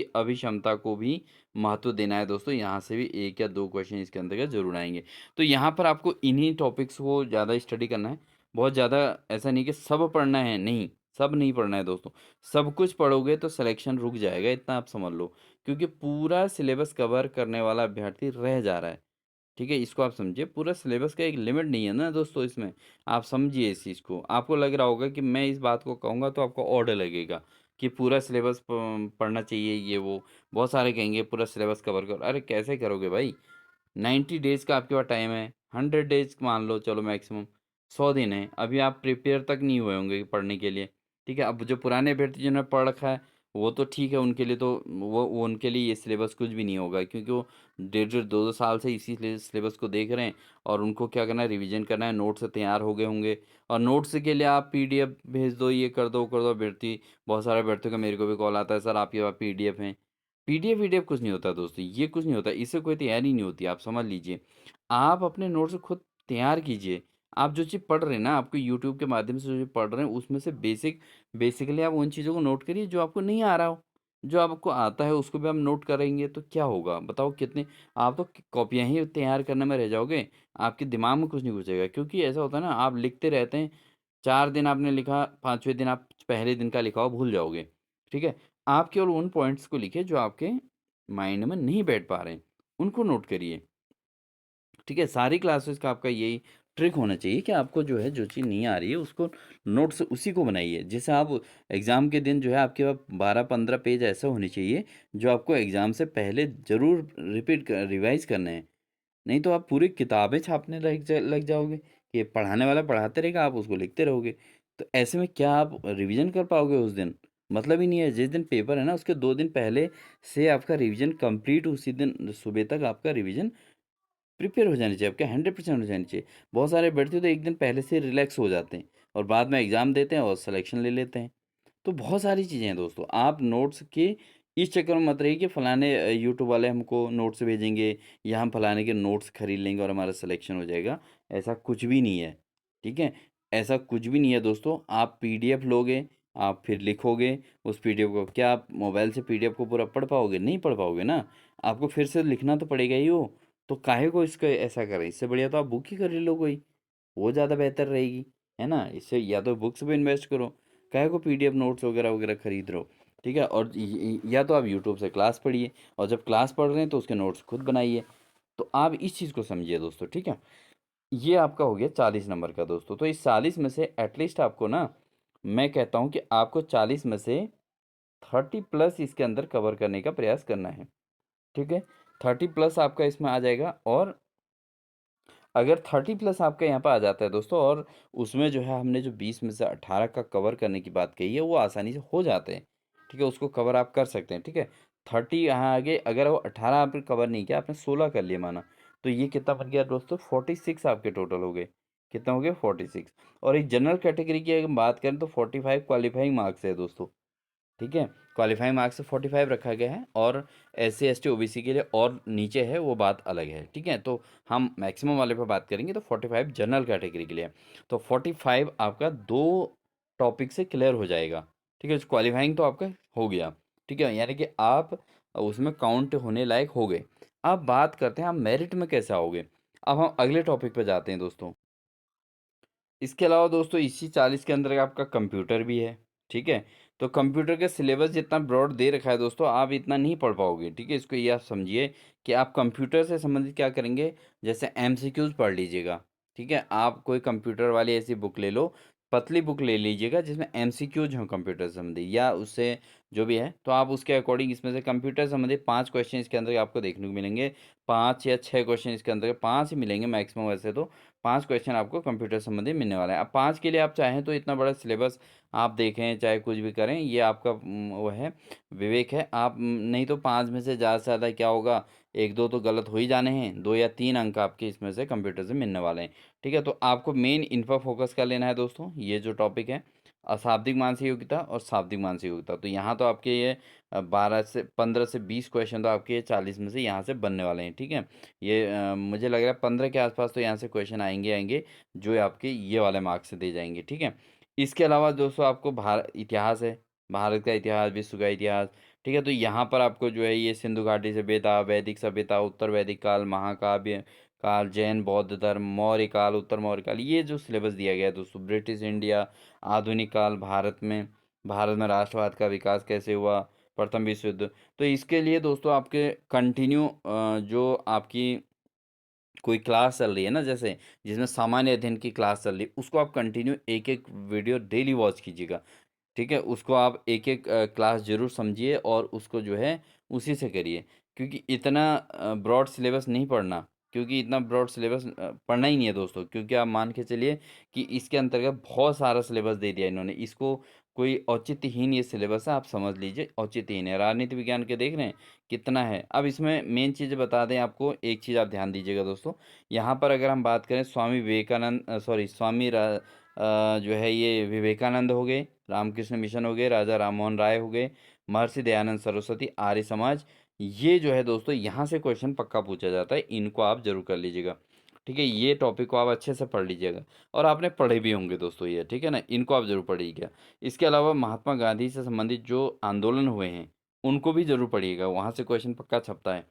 अभिक्षमता को भी महत्व देना है दोस्तों। यहाँ से भी 1 या 2 क्वेश्चन इसके अंतर्गत ज़रूर आएँगे। तो यहाँ पर आपको इन्हीं टॉपिक्स को ज़्यादा स्टडी करना है। बहुत ज़्यादा ऐसा नहीं कि सब पढ़ना है, नहीं, सब नहीं पढ़ना है दोस्तों। सब कुछ पढ़ोगे तो सिलेक्शन रुक जाएगा, इतना आप समझ लो। क्योंकि पूरा सिलेबस कवर करने वाला अभ्यर्थी रह जा रहा है। ठीक है? इसको आप समझिए, पूरा सिलेबस का एक लिमिट नहीं है ना दोस्तों इसमें, आप समझिए इस चीज़ को। आपको लग रहा होगा कि मैं इस बात को कहूँगा तो आपको ऑड लगेगा कि पूरा सिलेबस पढ़ना चाहिए, ये वो। बहुत सारे कहेंगे पूरा सिलेबस कवर करो, अरे कैसे करोगे भाई? 90 डेज़ का आपके पास टाइम है, 100 डेज़ मान लो चलो मैक्सिमम, 100 दिन है। अभी आप प्रिपेयर तक नहीं हुए होंगे पढ़ने के लिए, ठीक है? अब जो पुराने अभ्यर्थी जिन्होंने पढ़ रखा है, वो तो ठीक है, उनके लिए तो वो उनके लिए ये सिलेबस कुछ भी नहीं होगा, क्योंकि वो डेढ़-डेढ़ 2-2 साल से इसी सिलेबस को देख रहे हैं और उनको क्या करना है, रिवीजन करना है, नोट्स तैयार हो गए होंगे और नोट्स के लिए आप पीडीएफ भेज दो, ये कर दो, वो कर दो। अभ्यर्थी, बहुत सारे अभ्यर्थियों का मेरे को भी कॉल आता है, सर आपके पास पीडीएफ है। पीडीएफ वीडीएफ कुछ नहीं होता दोस्तों, ये कुछ नहीं होता, इससे कोई तैयारी नहीं होती, आप समझ लीजिए। आप अपने नोट्स खुद तैयार कीजिए। आप जो चीज़ पढ़ रहे हैं ना, आपको यूट्यूब के माध्यम से जो चीज़ पढ़ रहे हैं, उसमें से बेसिकली आप उन चीज़ों को नोट करिए जो आपको नहीं आ रहा हो। जो आपको आता है उसको भी आप नोट करेंगे तो क्या होगा? बताओ कितने, आप तो कॉपियाँ ही तैयार करने में रह जाओगे, आपके दिमाग में कुछ नहीं घुसेगा। क्योंकि ऐसा होता है ना, आप लिखते रहते हैं, 4 दिन आपने लिखा, 5वें दिन आप पहले दिन का लिखा हुआ भूल जाओगे, ठीक है? आप केवल उन पॉइंट्स को लिखिए जो आपके माइंड में नहीं बैठ पा रहे हैं, उनको नोट करिए, ठीक है? सारी क्लासेस का आपका यही ट्रिक होना चाहिए कि आपको जो है, जो चीज़ नहीं आ रही है उसको नोट्स उसी को बनाइए। जैसे आप एग्ज़ाम के दिन जो है आपके पास 12-15 पेज ऐसे होने चाहिए जो आपको एग्ज़ाम से पहले ज़रूर रिवाइज़ करने हैं। नहीं तो आप पूरी किताबें छापने लग जाओगे कि पढ़ाने वाला पढ़ाते रहेगा, आप उसको लिखते रहोगे। तो ऐसे में क्या आप रिवीजन कर पाओगे उस दिन? मतलब ही नहीं है। जिस दिन पेपर है ना, उसके 2 दिन पहले से आपका रिवीजन कंप्लीट, उसी दिन सुबह तक आपका रिवीजन प्रिपेयर हो जानी चाहिए, आपके 100% हो जानी चाहिए। बहुत सारे व्यक्ति तो 1 दिन पहले से रिलैक्स हो जाते हैं और बाद में एग्ज़ाम देते हैं और सिलेक्शन ले लेते हैं। तो बहुत सारी चीज़ें हैं दोस्तों। आप नोट्स के इस चक्कर में मत रहिए कि फलाने यूट्यूब वाले हमको नोट्स भेजेंगे या हम फलाने के नोट्स खरीद लेंगे और हमारा सिलेक्शन हो जाएगा। ऐसा कुछ भी नहीं है, ठीक है? ऐसा कुछ भी नहीं है दोस्तों। आप पीडीएफ लोगे, आप फिर लिखोगे उस पीडीएफ को। क्या आप मोबाइल से पीडीएफ को पूरा पढ़ पाओगे? नहीं पढ़ पाओगे ना। आपको फिर से लिखना तो पड़ेगा ही वो। तो काहे को इसका ऐसा करें? इससे बढ़िया तो आप बुक ही खरीद लो कोई, वो ज़्यादा बेहतर रहेगी, है ना? इससे या तो बुक्स पे इन्वेस्ट करो, काहे को पीडीएफ नोट्स वगैरह वगैरह खरीद रहे हो, ठीक है? और या तो आप यूट्यूब से क्लास पढ़िए, और जब क्लास पढ़ रहे हैं तो उसके नोट्स खुद बनाइए। तो आप इस चीज़ को समझिए दोस्तों, ठीक है? ये आपका हो गया 40 नंबर का दोस्तों। तो इस 40 में से एटलीस्ट आपको ना, मैं कहता हूँ कि आपको 40 में से 30 प्लस इसके अंदर कवर करने का प्रयास करना है, ठीक है? 30 प्लस आपका इसमें आ जाएगा। और अगर 30 प्लस आपका यहाँ पे आ जाता है दोस्तों, और उसमें जो है हमने जो 20 में से 18 का कवर करने की बात कही है, वो आसानी से हो जाते हैं, ठीक है? उसको कवर आप कर सकते हैं, ठीक है? 30 यहाँ आगे, अगर वो 18 आपने कवर नहीं किया, आपने 16 कर लिया माना, तो ये कितना बन गया दोस्तों? 46 आपके टोटल हो गए। कितना हो गया? 46। और एक जनरल कैटेगरी की अगर हम बात करें तो 45 क्वालिफाइंग मार्क्स है दोस्तों, ठीक है? क्वालीफाइंग मार्क्स से 45 रखा गया है, और S C S T O B C के लिए और नीचे है, वो बात अलग है, ठीक है? तो हम मैक्सिमम वाले पे बात करेंगे, तो 45 जनरल कैटेगरी के लिए है। तो 45 आपका 2 टॉपिक से क्लियर हो जाएगा, ठीक है? क्वालीफाइंग तो आपका हो गया, ठीक है? यानी कि आप उसमें काउंट होने लायक हो गए। अब बात करते हैं आप मेरिट में कैसे आओगे। अब हम अगले टॉपिक पे जाते हैं दोस्तों। इसके अलावा दोस्तों इसी 40 के अंदर आपका कंप्यूटर भी है, ठीक है? तो कंप्यूटर का सिलेबस जितना ब्रॉड दे रखा है दोस्तों, आप इतना नहीं पढ़ पाओगे, ठीक है? इसको ये आप समझिए कि आप कंप्यूटर से संबंधित क्या करेंगे, जैसे एमसीक्यूज पढ़ लीजिएगा, ठीक है? आप कोई कंप्यूटर वाली ऐसी बुक ले लो, पतली बुक ले लीजिएगा जिसमें एमसीक्यूज हों कंप्यूटर से संबंधित, या उससे जो भी है, तो आप उसके अकॉर्डिंग इसमें से कंप्यूटर से संबंधित 5 क्वेश्चन इसके अंदर आपको देखने को मिलेंगे। 5 या 6 क्वेश्चन इसके अंदर, 5 ही मिलेंगे मैक्सिमम वैसे तो। 5 क्वेश्चन आपको कंप्यूटर संबंधी मिलने वाला है। अब 5 के लिए आप चाहें तो इतना बड़ा सिलेबस आप देखें, चाहे कुछ भी करें, ये आपका वो है, विवेक है। आप नहीं तो 5 में से ज़्यादा से ज़्यादा क्या होगा, 1-2 तो गलत हो ही जाने हैं, 2 या 3 अंक आपके इसमें से कंप्यूटर से मिलने वाले हैं, ठीक है? तो आपको मेन इन पर फोकस कर लेना है दोस्तों, ये जो टॉपिक है, अशाब्दिक मानसिक योग्यता और शाब्दिक मानसिक योग्यता। तो यहाँ तो आपके ये 12 से 15 से 20 क्वेश्चन तो आपके ये 40 में से यहाँ से बनने वाले हैं, ठीक है? ये मुझे लग रहा है 15 के आसपास तो यहाँ से क्वेश्चन आएंगे आएंगे, जो आपके ये वाले मार्क्स से दे जाएंगे, ठीक है? इसके अलावा दोस्तों आपको भारत इतिहास है, भारत का इतिहास, विश्व का इतिहास, ठीक है? तो यहाँ पर आपको जो है ये सिंधु घाटी सभ्यता, वैदिक सभ्यता, उत्तर वैदिक काल, महाकाव्य काल, जैन बौद्ध धर्म, मौर्य काल, उत्तर मौर्य काल, ये जो सिलेबस दिया गया है दोस्तों, ब्रिटिश इंडिया, आधुनिक काल, भारत में राष्ट्रवाद का विकास कैसे हुआ, प्रथम विश्व युद्ध। तो इसके लिए दोस्तों आपके कंटिन्यू जो आपकी कोई क्लास चल रही है ना, जैसे जिसमें सामान्य अध्ययन की क्लास चल रही है, उसको आप कंटिन्यू एक एक वीडियो डेली वॉच कीजिएगा, ठीक है? उसको आप एक एक क्लास ज़रूर समझिए और उसको जो है उसी से करिए, क्योंकि इतना ब्रॉड सिलेबस नहीं पढ़ना, क्योंकि इतना ब्रॉड सिलेबस पढ़ना ही नहीं है दोस्तों, क्योंकि आप मान के चलिए कि इसके अंतर्गत बहुत सारा सिलेबस दे दिया इन्होंने। इसको कोई औचित्यहीन ये सिलेबस है, आप समझ लीजिए औचित्यहीन है। राजनीति विज्ञान के देख रहे हैं कितना है। अब इसमें मेन चीज़ बता दें आपको, एक चीज़ आप ध्यान दीजिएगा दोस्तों, यहाँ पर अगर हम बात करें स्वामी विवेकानंद, सॉरी जो है ये विवेकानंद हो गए, रामकृष्ण मिशन हो गए, राजा राममोहन राय हो गए, महर्षि दयानंद सरस्वती, आर्य समाज, ये जो है दोस्तों यहाँ से क्वेश्चन पक्का पूछा जाता है, इनको आप जरूर कर लीजिएगा, ठीक है? ये टॉपिक को आप अच्छे से पढ़ लीजिएगा, और आपने पढ़े भी होंगे दोस्तों ये, ठीक है ना? इनको आप जरूर पढ़िएगा। इसके अलावा महात्मा गांधी से संबंधित जो आंदोलन हुए हैं, उनको भी जरूर पढ़िएगा, वहाँ से क्वेश्चन पक्का छपता है,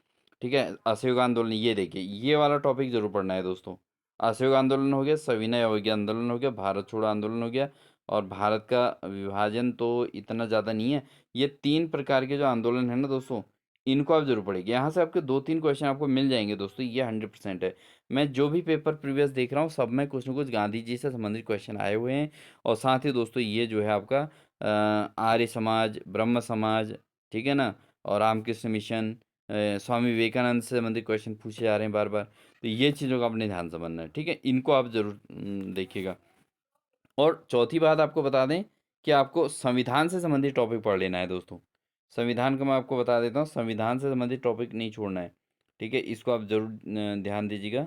ठीक है? असहयोग आंदोलन, ये देखिए, ये वाला टॉपिक जरूर पढ़ना है दोस्तों। असहयोग आंदोलन हो गया, सविनय अवज्ञा आंदोलन हो गया, भारत छोड़ो आंदोलन हो गया, और भारत का विभाजन तो इतना ज़्यादा नहीं है। ये 3 प्रकार के जो आंदोलन है ना दोस्तों, इनको आप जरूर पढ़िएगा। यहाँ से आपके 2-3 क्वेश्चन आपको मिल जाएंगे दोस्तों, ये 100% है। मैं जो भी पेपर प्रीवियस देख रहा हूँ, सब में कुछ ना कुछ गांधी जी से संबंधित क्वेश्चन आए हुए हैं। और साथ ही दोस्तों ये जो है आपका आर्य समाज, ब्रह्म समाज, ठीक है ना, और रामकृष्ण मिशन, स्वामी विवेकानंद से संबंधित क्वेश्चन पूछे जा रहे हैं बार-बार, तो ये चीज़ों का आपने ध्यान समझना है, ठीक है? इनको आप ज़रूर देखिएगा। और चौथी बात आपको बता दें कि आपको संविधान से संबंधित टॉपिक पढ़ लेना है दोस्तों। संविधान का मैं आपको बता देता हूँ, संविधान से संबंधित टॉपिक नहीं छोड़ना है, ठीक है? इसको आप ज़रूर ध्यान दीजिएगा।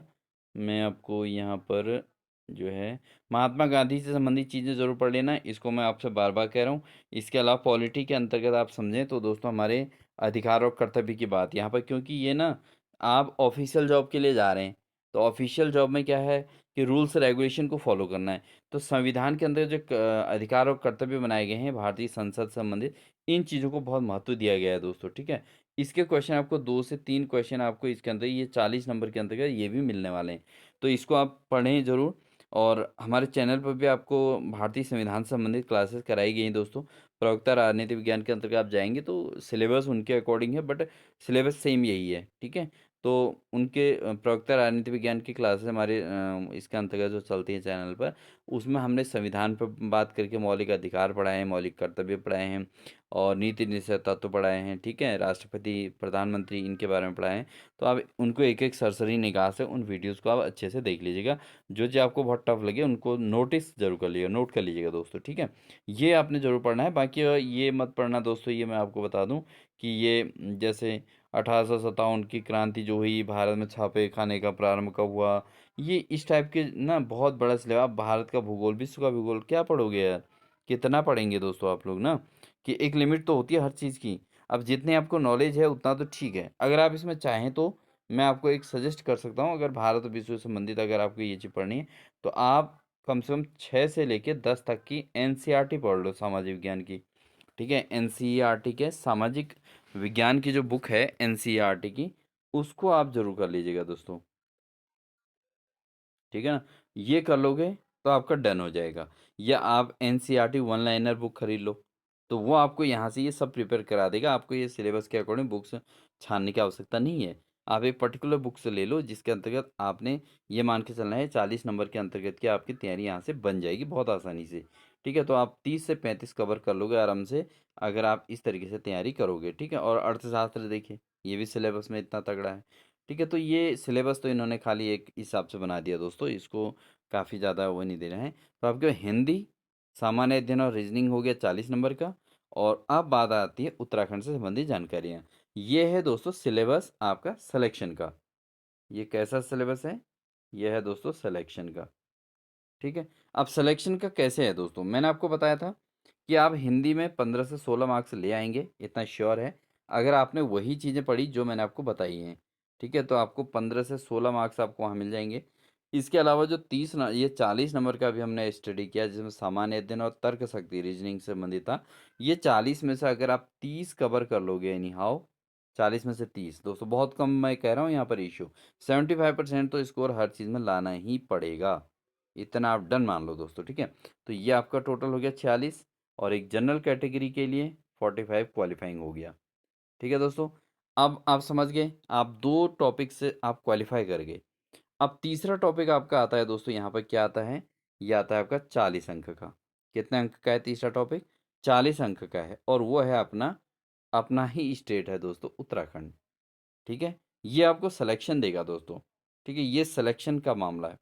मैं आपको यहाँ पर जो है महात्मा गांधी से संबंधित चीज़ें ज़रूर पढ़ लेना है, इसको मैं आपसे बार-बार कह रहा हूँ। इसके अलावा पॉलिटी के अंतर्गत आप समझें तो दोस्तों हमारे अधिकार और कर्तव्य की बात यहाँ पर, क्योंकि ये ना आप ऑफ़िशियल जॉब के लिए जा रहे हैं, तो ऑफ़िशियल जॉब में क्या है कि रूल्स रेगुलेशन को फ़ॉलो करना है। तो संविधान के अंदर जो अधिकार और कर्तव्य बनाए गए हैं भारतीय संसद से संबंधित, इन चीज़ों को बहुत महत्व दिया गया है दोस्तों, ठीक है? इसके क्वेश्चन आपको 2 से 3 क्वेश्चन आपको इसके अंदर, ये 40 नंबर के अंतर्गत ये भी मिलने वाले हैं। तो इसको आप पढ़ें ज़रूर। और हमारे चैनल पर भी आपको भारतीय संविधान से संबंधित क्लासेस कराई गई हैं दोस्तों। प्रवक्ता राजनीति विज्ञान के अंतर्गत आप जाएँगे तो सिलेबस उनके अकॉर्डिंग है, बट सिलेबस सेम यही है, ठीक है? तो उनके प्रवक्ता राजनीति विज्ञान की क्लासेस हमारे इसके अंतर्गत जो चलती है चैनल पर, उसमें हमने संविधान पर बात करके मौलिक अधिकार पढ़ाए हैं, मौलिक कर्तव्य पढ़ाए हैं और नीति निषेध तत्व पढ़ाए हैं, ठीक है? राष्ट्रपति, प्रधानमंत्री इनके बारे में पढ़ाए हैं। तो आप उनको एक-एक सरसरी निगाह से उन वीडियोज़ को आप अच्छे से देख लीजिएगा। जो आपको बहुत टफ लगे उनको नोटिस ज़रूर कर लीजिएगा, नोट कर लीजिएगा दोस्तों, ठीक है? ये आपने ज़रूर पढ़ना है। बाकी ये मत पढ़ना दोस्तों, ये मैं आपको बता दूँ कि ये जैसे 1857 की क्रांति जो हुई, भारत में छापे खाने का प्रारंभ कब हुआ, ये इस टाइप के ना बहुत बड़ा सिलेबस। आप भारत का भूगोल, विश्व का भूगोल क्या पढ़ोगे यार? कितना पढ़ेंगे दोस्तों आप लोग ना, कि एक लिमिट तो होती है हर चीज़ की। अब जितनी आपको नॉलेज है उतना तो ठीक है। अगर आप इसमें चाहें तो मैं आपको एक सजेस्ट कर सकता हूँ, अगर भारत और विश्व से संबंधित अगर आपको ये चीज़ पढ़नी है, तो आप कम से कम 6 से लेके 10 तक की एनसीईआरटी पढ़ लो सामाजिक विज्ञान की, ठीक है? एनसीईआरटी के सामाजिक विज्ञान की जो बुक है एनसीईआरटी की, उसको आप ज़रूर कर लीजिएगा दोस्तों, ठीक है ना? ये कर लोगे तो आपका डन हो जाएगा। या आप एनसीईआरटी वन लाइनर बुक खरीद लो, तो वो आपको यहाँ से ये सब प्रिपेयर करा देगा। आपको ये सिलेबस के अकॉर्डिंग बुक्स छानने की आवश्यकता नहीं है। आप एक पर्टिकुलर बुक से ले लो जिसके अंतर्गत आपने ये मान के चलना है 40 नंबर के अंतर्गत की आपकी तैयारी यहाँ से बन जाएगी बहुत आसानी से। ठीक है? तो आप 30 से 35 कवर कर लोगे आराम से, अगर आप इस तरीके से तैयारी करोगे, ठीक है? और अर्थशास्त्र देखिए, ये भी सिलेबस में इतना तगड़ा है। ठीक है, तो ये सिलेबस तो इन्होंने खाली एक हिसाब से बना दिया दोस्तों, इसको काफ़ी ज़्यादा वो नहीं दे रहे हैं। तो आपके हिंदी, सामान्य अध्ययन और रीजनिंग हो गया 40 नंबर का। और अब बात आती है उत्तराखंड से संबंधित जानकारियाँ। ये है दोस्तों सिलेबस आपका सिलेक्शन का। ये कैसा सिलेबस है? ये है दोस्तों सिलेक्शन का। ठीक है? अब सिलेक्शन का कैसे है दोस्तों? मैंने आपको बताया था कि आप हिंदी में 15 से 16 मार्क्स ले आएँगे, इतना श्योर है। अगर आपने वही चीज़ें पढ़ी जो मैंने आपको बताई हैं, ठीक है? तो आपको 15 से 16 मार्क्स आपको वहाँ मिल जाएँगे। इसके अलावा जो 30 न ये 40 नंबर का भी हमने स्टडी किया जिसमें सामान्य अध्ययन और तर्क शक्ति रीजनिंग से संबंधित था। ये 40 में से अगर आप 30 कवर कर लोगे एनी हाउ, 40 में से 30 दोस्तों बहुत कम मैं कह रहा हूँ यहाँ पर रेशियो, 75% तो स्कोर हर चीज़ में लाना ही पड़ेगा। इतना आप डन मान लो दोस्तों, ठीक है? तो ये आपका टोटल हो गया 46 और एक जनरल कैटेगरी के लिए 45 क्वालीफाइंग हो गया। ठीक है दोस्तों? अब आप समझ गए, आप 2 टॉपिक से आप क्वालीफाई कर गए। अब तीसरा टॉपिक आपका आता है दोस्तों, यहाँ पर क्या आता है? ये आता है आपका 40 अंक का। कितने अंक का है तीसरा टॉपिक? 40 अंक का है और वो है अपना अपना ही स्टेट है दोस्तों, उत्तराखंड। ठीक है? ये आपको सिलेक्शन देगा दोस्तों, ठीक है? ये सिलेक्शन का मामला है।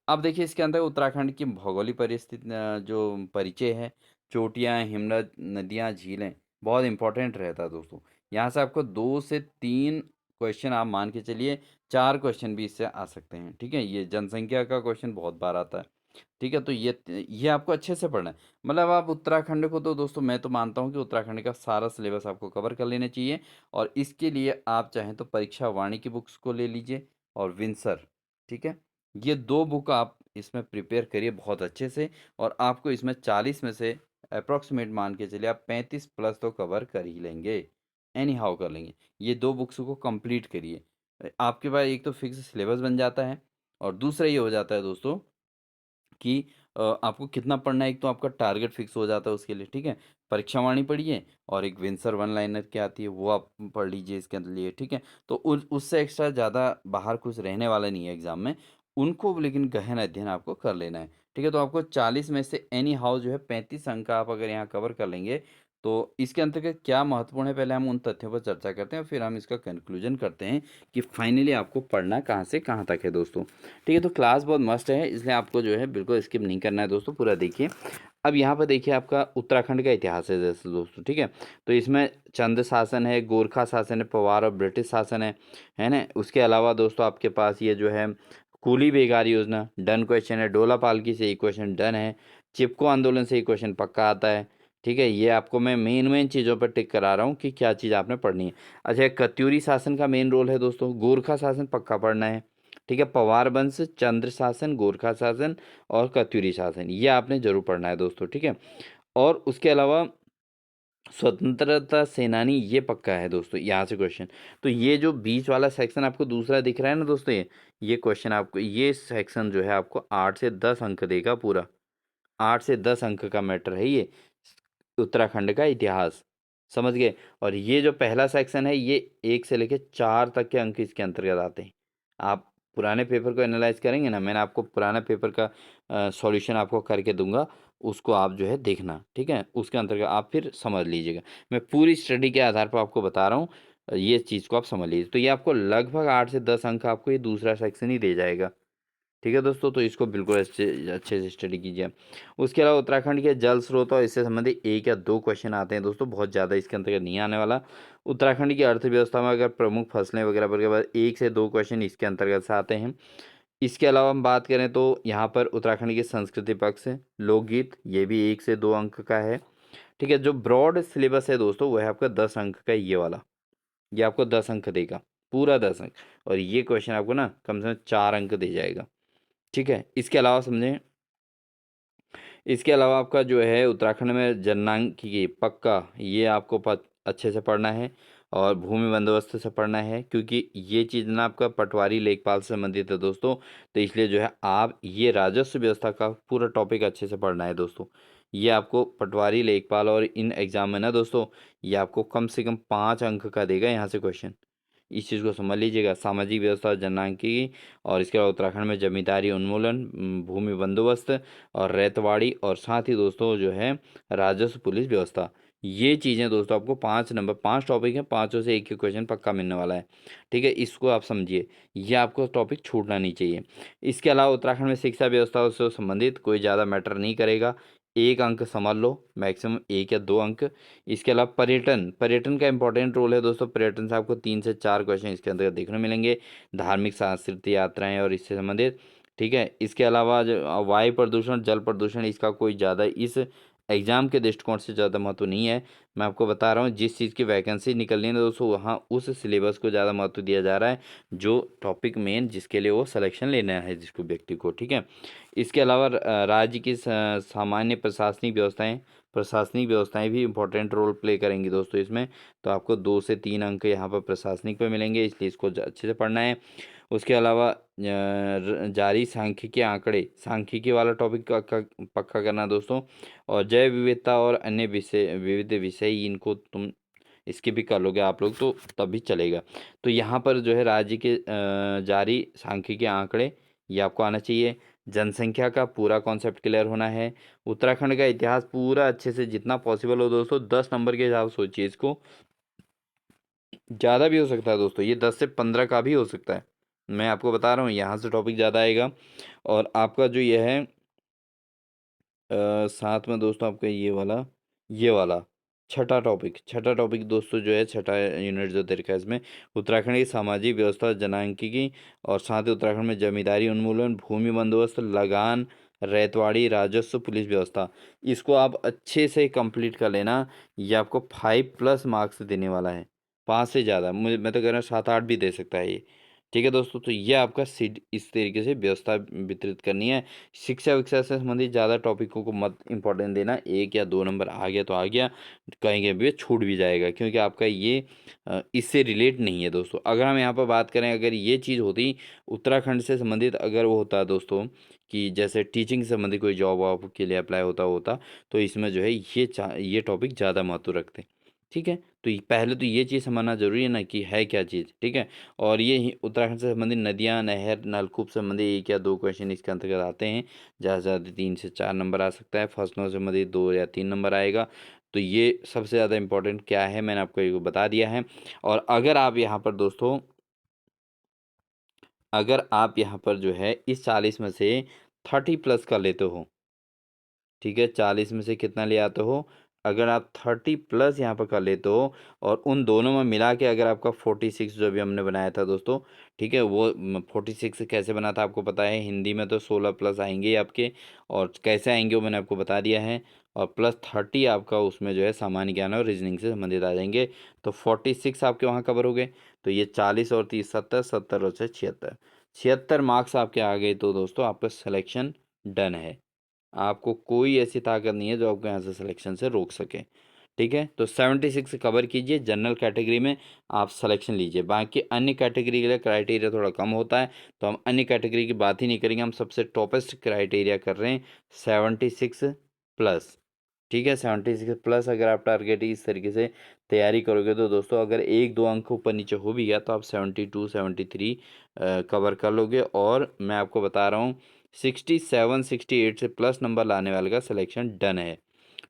अब देखिए इसके अंदर उत्तराखंड की भौगोलिक परिस्थिति जो परिचय है, चोटियाँ, हिमनद, नदियाँ, झीलें, बहुत इम्पोर्टेंट रहता है दोस्तों। यहाँ से आपको 2 से 3 क्वेश्चन आप मान के चलिए, 4 क्वेश्चन भी इससे आ सकते हैं, ठीक है? ये जनसंख्या का क्वेश्चन बहुत बार आता है। ठीक है? तो ये आपको अच्छे से पढ़ना है। मतलब आप उत्तराखंड को तो दोस्तों मैं तो मानता हूँ कि उत्तराखंड का सारा सिलेबस आपको कवर कर लेना चाहिए और इसके लिए आप चाहें तो परीक्षा वाणी की बुक्स को ले लीजिए और विंसर, ठीक है? ये 2 बुक आप इसमें प्रिपेयर करिए बहुत अच्छे से और आपको इसमें 40 में से अप्रॉक्सिमेट मान के चलिए आप 35 प्लस तो कवर कर ही लेंगे। एनी हाउ कर लेंगे। ये 2 बुक्स को कंप्लीट करिए। आपके पास एक तो फिक्स सिलेबस बन जाता है और दूसरा ये हो जाता है दोस्तों कि आपको कितना पढ़ना है, एक तो आपका टारगेट फिक्स हो जाता है उसके लिए, ठीक है? परीक्षा वाणी पढ़िए और एक विंसर वन लाइनर क्या आती है वो आप पढ़ लीजिए इसके लिए, ठीक है? तो उससे एक्स्ट्रा ज़्यादा बाहर कुछ रहने वाला नहीं है एग्ज़ाम में, उनको लेकिन गहन अध्ययन आपको कर लेना है, ठीक है? तो आपको 40 में से एनी हाउ जो है 35 अंक का आप अगर यहाँ कवर कर लेंगे, तो इसके अंतर्गत क्या महत्वपूर्ण है, पहले हम उन तथ्यों पर चर्चा करते हैं और फिर हम इसका कंक्लूजन करते हैं कि फाइनली आपको पढ़ना कहाँ से कहाँ तक है दोस्तों। ठीक है, तो क्लास बहुत मस्त है, इसलिए आपको जो है बिल्कुल स्किप नहीं करना है दोस्तों, पूरा देखिए। अब यहाँ पर देखिए आपका उत्तराखंड का इतिहास है जैसे दोस्तों, ठीक है। तो इसमें चंद शासन है, गोरखा शासन है, पवार और ब्रिटिश शासन है ना। उसके अलावा दोस्तों आपके पास ये जो है कूली बेगार योजना डन क्वेश्चन है, डोला पालकी से एक क्वेश्चन डन है, चिपको आंदोलन से एक क्वेश्चन पक्का आता है। ठीक है, ये आपको मैं मेन चीज़ों पर टिक करा रहा हूँ कि क्या चीज़ आपने पढ़नी है। अच्छा, कत्यूरी शासन का मेन रोल है दोस्तों, गोरखा शासन पक्का पढ़ना है। ठीक है, पवार वंश, चंद्र शासन, गोरखा शासन और कत्यूरी शासन, ये आपने जरूर पढ़ना है दोस्तों। ठीक है, और उसके अलावा स्वतंत्रता सेनानी, ये पक्का है दोस्तों, यहाँ से क्वेश्चन। तो ये जो बीच वाला सेक्शन आपको दूसरा दिख रहा है ना दोस्तों, ये क्वेश्चन आपको, ये सेक्शन जो है आपको 8 से 10 अंक देगा पूरा। 8 से 10 अंक का मैटर है ये, उत्तराखंड का इतिहास, समझ गए। और ये जो पहला सेक्शन है, ये 1 से लेकर 4 तक के अंक इसके अंतर्गत आते हैं। आप पुराने पेपर को एनालाइज करेंगे ना, मैंने आपको पुराना पेपर का सॉल्यूशन आपको करके दूंगा, उसको आप जो है देखना, ठीक है। उसके अंतर्गत आप फिर समझ लीजिएगा, मैं पूरी स्टडी के आधार पर आपको बता रहा हूँ, ये चीज़ को आप समझ लीजिए। तो ये आपको लगभग 8 से 10 अंक आपको ये दूसरा सेक्शन ही दे जाएगा। ठीक है दोस्तों, तो इसको बिल्कुल अच्छे अच्छे से स्टडी कीजिए। उसके अलावा उत्तराखंड के जल स्रोत और इससे संबंधित 1 या 2 क्वेश्चन आते हैं दोस्तों, बहुत ज़्यादा इसके अंतर्गत नहीं आने वाला। उत्तराखंड की अर्थव्यवस्था में अगर प्रमुख फसलें वगैरह वगैरह बाद 1 से 2 क्वेश्चन इसके अंतर्गत से आते हैं। इसके अलावा हम बात करें तो यहाँ पर उत्तराखंड की संस्कृति पक्ष है, लोकगीत, ये भी 1 से 2 अंक का है। ठीक है, जो ब्रॉड सिलेबस है दोस्तों, वह है आपका 10 अंक का, ये वाला, ये आपको 10 अंक देगा, पूरा 10 अंक। और ये क्वेश्चन आपको ना कम से कम 4 अंक दे जाएगा। ठीक है, इसके अलावा समझें, इसके अलावा आपका जो है उत्तराखंड में जननांग पक्का, ये आपको अच्छे से पढ़ना है और भूमि बंदोबस्त से पढ़ना है, क्योंकि ये चीज़ ना आपका पटवारी लेखपाल से संबंधित है दोस्तों। तो इसलिए जो है आप ये राजस्व व्यवस्था का पूरा टॉपिक अच्छे से पढ़ना है दोस्तों। ये आपको पटवारी लेखपाल और इन एग्जाम में ना दोस्तों, ये आपको कम से कम 5 अंक का देगा यहाँ से क्वेश्चन। इस चीज़ को समझ लीजिएगा, सामाजिक व्यवस्था और जननांकिकी। और इसके अलावा उत्तराखंड में जमींदारी उन्मूलन, भूमि बंदोबस्त और रैतवाड़ी, और साथ ही दोस्तों जो है राजस्व पुलिस व्यवस्था। ये चीज़ें दोस्तों आपको 5 नंबर, 5 टॉपिक हैं, पाँचों से एक क्वेश्चन पक्का मिलने वाला है। ठीक है, इसको आप समझिए, ये आपको टॉपिक छूटना नहीं चाहिए। इसके अलावा उत्तराखंड में शिक्षा व्यवस्था से संबंधित कोई ज़्यादा मैटर नहीं करेगा, 1 अंक समझ लो, मैक्सिमम 1 या 2 अंक। इसके अलावा पर्यटन, पर्यटन का इंपॉर्टेंट रोल है दोस्तों, पर्यटन से आपको 3 से 4 क्वेश्चन इसके अंदर देखने को मिलेंगे, धार्मिक सांस्कृतिक यात्राएं और इससे संबंधित। ठीक है, इसके अलावा जो वायु प्रदूषण, जल प्रदूषण, इसका कोई ज़्यादा इस एग्जाम के दृष्टिकोण से ज़्यादा महत्व नहीं है। मैं आपको बता रहा हूँ, जिस चीज़ की वैकेंसी निकलनी है दोस्तों, वहाँ उस सिलेबस को ज़्यादा महत्व दिया जा रहा है, जो टॉपिक मेन जिसके लिए वो सिलेक्शन लेना है जिसको व्यक्ति को। ठीक है, इसके अलावा राज्य की सामान्य प्रशासनिक व्यवस्थाएं भी इंपॉर्टेंट रोल प्ले करेंगी दोस्तों इसमें। तो आपको 2 से 3 अंक यहाँ पर प्रशासनिक पे मिलेंगे, इसलिए इसको अच्छे से पढ़ना है। उसके अलावा जारी सांख्यिकी आंकड़े, सांख्यिकी वाला टॉपिक का पक्का करना दोस्तों। और जैव विविधता और अन्य विषय, विविध विषय, इनको तुम इसके भी कर लोगे आप लोग तो तब भी चलेगा। तो यहाँ पर जो है राज्य के जारी सांख्यिकी आंकड़े, ये आपको आना चाहिए। जनसंख्या का पूरा कॉन्सेप्ट क्लियर होना है। उत्तराखंड का इतिहास पूरा अच्छे से जितना पॉसिबल हो दोस्तों, 10 नंबर के हिसाब से सोचिए इसको, ज़्यादा भी हो सकता है दोस्तों, ये 10 से 15 का भी हो सकता है। मैं आपको बता रहा हूँ, यहाँ से टॉपिक ज़्यादा आएगा। और आपका जो ये है साथ में दोस्तों आपका ये वाला छठा टॉपिक दोस्तों जो है, छठा यूनिट जो दे रखा है इसमें, उत्तराखंड की सामाजिक व्यवस्था जनांकिकी, और साथ ही उत्तराखंड में जमींदारी उन्मूलन, भूमि बंदोबस्त, लगान, रैतवाड़ी, राजस्व पुलिस व्यवस्था। इसको आप अच्छे से कंप्लीट कर लेना, ये आपको 5+ मार्क्स देने वाला है, 5 से ज़्यादा, मुझे मैं तो कह रहा हूँ 7-8 भी दे सकता है ये। ठीक है दोस्तों, तो ये आपका सीट इस तरीके से व्यवस्था वितरित करनी है। शिक्षा विक्षा से संबंधित ज़्यादा टॉपिकों को मत इंपॉर्टेंट देना, 1 या 2 नंबर आ गया तो आ गया, कहीं कहीं भी छूट भी जाएगा, क्योंकि आपका ये इससे रिलेट नहीं है दोस्तों। अगर हम यहाँ पर बात करें, अगर ये चीज़ होती उत्तराखंड से संबंधित, अगर वो होता दोस्तों कि जैसे टीचिंग से संबंधित कोई जॉब वॉब के लिए अप्लाई होता, तो इसमें जो है ये टॉपिक ज़्यादा महत्व रखते। ठीक है, तो पहले तो ये चीज़ समझना जरूरी है ना कि है क्या चीज़। ठीक है, और ये उत्तराखंड से संबंधित नदियाँ, नहर, नलकूप से संबंधित 1 या 2 क्वेश्चन इसके अंतर्गत आते हैं, ज़्यादा से ज़्यादा 3 से 4 नंबर आ सकता है। फसलों से संबंधित 2 या 3 नंबर आएगा। तो ये सबसे ज़्यादा इम्पोर्टेंट क्या है मैंने आपको ये बता दिया है। और अगर आप यहाँ पर दोस्तों, अगर आप यहाँ पर जो है इस 40 में से 30 प्लस कर लेते हो, ठीक है, 40 में से कितना ले आते हो, अगर आप 30 प्लस यहाँ पर कर लेते हो और उन दोनों में मिला के अगर आपका 46 जो भी हमने बनाया था दोस्तों, ठीक है, वो 46 कैसे बना था आपको पता है, हिंदी में तो 16 प्लस आएंगे ही आपके, और कैसे आएंगे वो मैंने आपको बता दिया है। और प्लस 30 आपका उसमें जो है सामान्य ज्ञान और रीजनिंग से संबंधित आ जाएंगे, तो 46 आपके वहाँ कवर हो गए। तो ये 40 और 30 70, 70 और 76, 76 मार्क्स आपके आ गए, तो दोस्तों आपका सिलेक्शन डन है। आपको कोई ऐसी ताकत नहीं है जो आपको यहाँ से सिलेक्शन से रोक सके, ठीक है। तो 76 कवर कीजिए, जनरल कैटेगरी में आप सिलेक्शन लीजिए। बाकी अन्य कैटेगरी के लिए क्राइटेरिया थोड़ा कम होता है, तो हम अन्य कैटेगरी की बात ही नहीं करेंगे, हम सबसे टॉपेस्ट क्राइटेरिया कर रहे हैं 76 प्लस, ठीक है। 76 प्लस अगर आप टारगेट इस तरीके से तैयारी करोगे तो दोस्तों अगर एक दो अंक ऊपर नीचे हो भी गया तो आप 72 73 कवर कर लोगे। और मैं आपको बता रहा हूँ 67 68 से प्लस नंबर लाने वाले का सिलेक्शन डन है,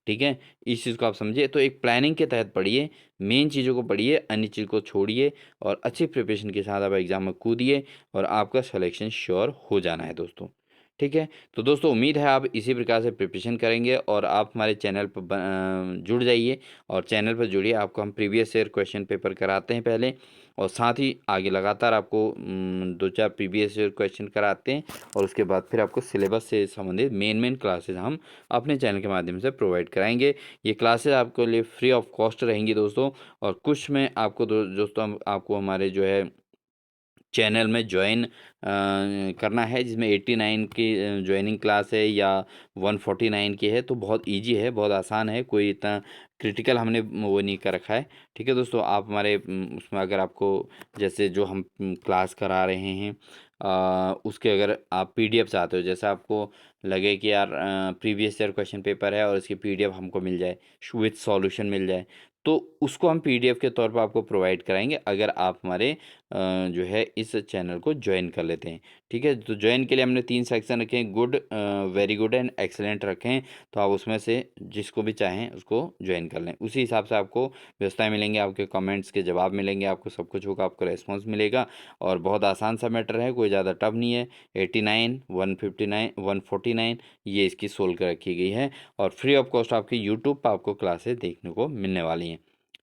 ठीक है। इस चीज़ को आप समझिए, तो एक प्लानिंग के तहत पढ़िए, मेन चीज़ों को पढ़िए, अन्य चीज़ को छोड़िए और अच्छी प्रिपरेशन के साथ आप एग्ज़ाम में कूदिए और आपका सिलेक्शन श्योर हो जाना है दोस्तों, ठीक है। तो दोस्तों उम्मीद है आप इसी प्रकार से प्रिपरेशन करेंगे और आप हमारे चैनल पर जुड़ जाइए और चैनल पर जुड़िए। आपको हम प्रीवियस ईयर क्वेश्चन पेपर कराते हैं पहले, और साथ ही आगे लगातार आपको 2-4 प्रीवियस ईयर क्वेश्चन कराते हैं, और उसके बाद फिर आपको सिलेबस से संबंधित मेन क्लासेस हम अपने चैनल के माध्यम से प्रोवाइड कराएंगे। ये क्लासेस आपके लिए फ्री ऑफ कॉस्ट रहेंगी दोस्तों, और कुछ में आपको दोस्तों आपको हमारे जो है चैनल में ज्वाइन करना है, जिसमें 89 की ज्वाइनिंग क्लास है या 149 की है, तो बहुत इजी है, बहुत आसान है, कोई इतना क्रिटिकल हमने वो नहीं कर रखा है, ठीक है दोस्तों। आप हमारे उसमें अगर आपको जैसे जो हम क्लास करा रहे हैं उसके अगर आप पीडीएफ चाहते हो, जैसे आपको लगे कि यार प्रीवियस ईयर क्वेश्चन पेपर है और इसकी पीडीएफ हमको मिल जाए, विथ सॉल्यूशन मिल जाए, तो उसको हम पीडीएफ के तौर पर आपको प्रोवाइड कराएंगे अगर आप हमारे जो है इस चैनल को ज्वाइन कर लेते हैं, ठीक है। तो ज्वाइन के लिए हमने 3 सेक्शन रखे हैं, good, very good and excellent रखे हैं, तो आप उसमें से जिसको भी चाहें उसको ज्वाइन कर लें। उसी हिसाब से आपको व्यवस्थाएं मिलेंगे, आपके कमेंट्स के जवाब मिलेंगे, आपको सब कुछ होगा, आपको रेस्पॉन्स मिलेगा, और बहुत आसान सा मैटर है, कोई ज़्यादा टफ नहीं है। 89 159 149 ये इसकी सोल्व कर रखी गई है, और फ्री ऑफ कॉस्ट आपके यूट्यूब पर आपको क्लासेस देखने को मिलने वाली हैं,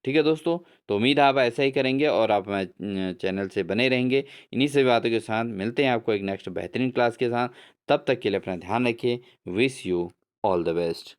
ठीक है दोस्तों। तो उम्मीद है आप ऐसा ही करेंगे और आप हमारे चैनल से बने रहेंगे। इन्हीं सभी बातों के साथ मिलते हैं आपको एक नेक्स्ट बेहतरीन क्लास के साथ, तब तक के लिए अपना ध्यान रखिए। Wish you all the best.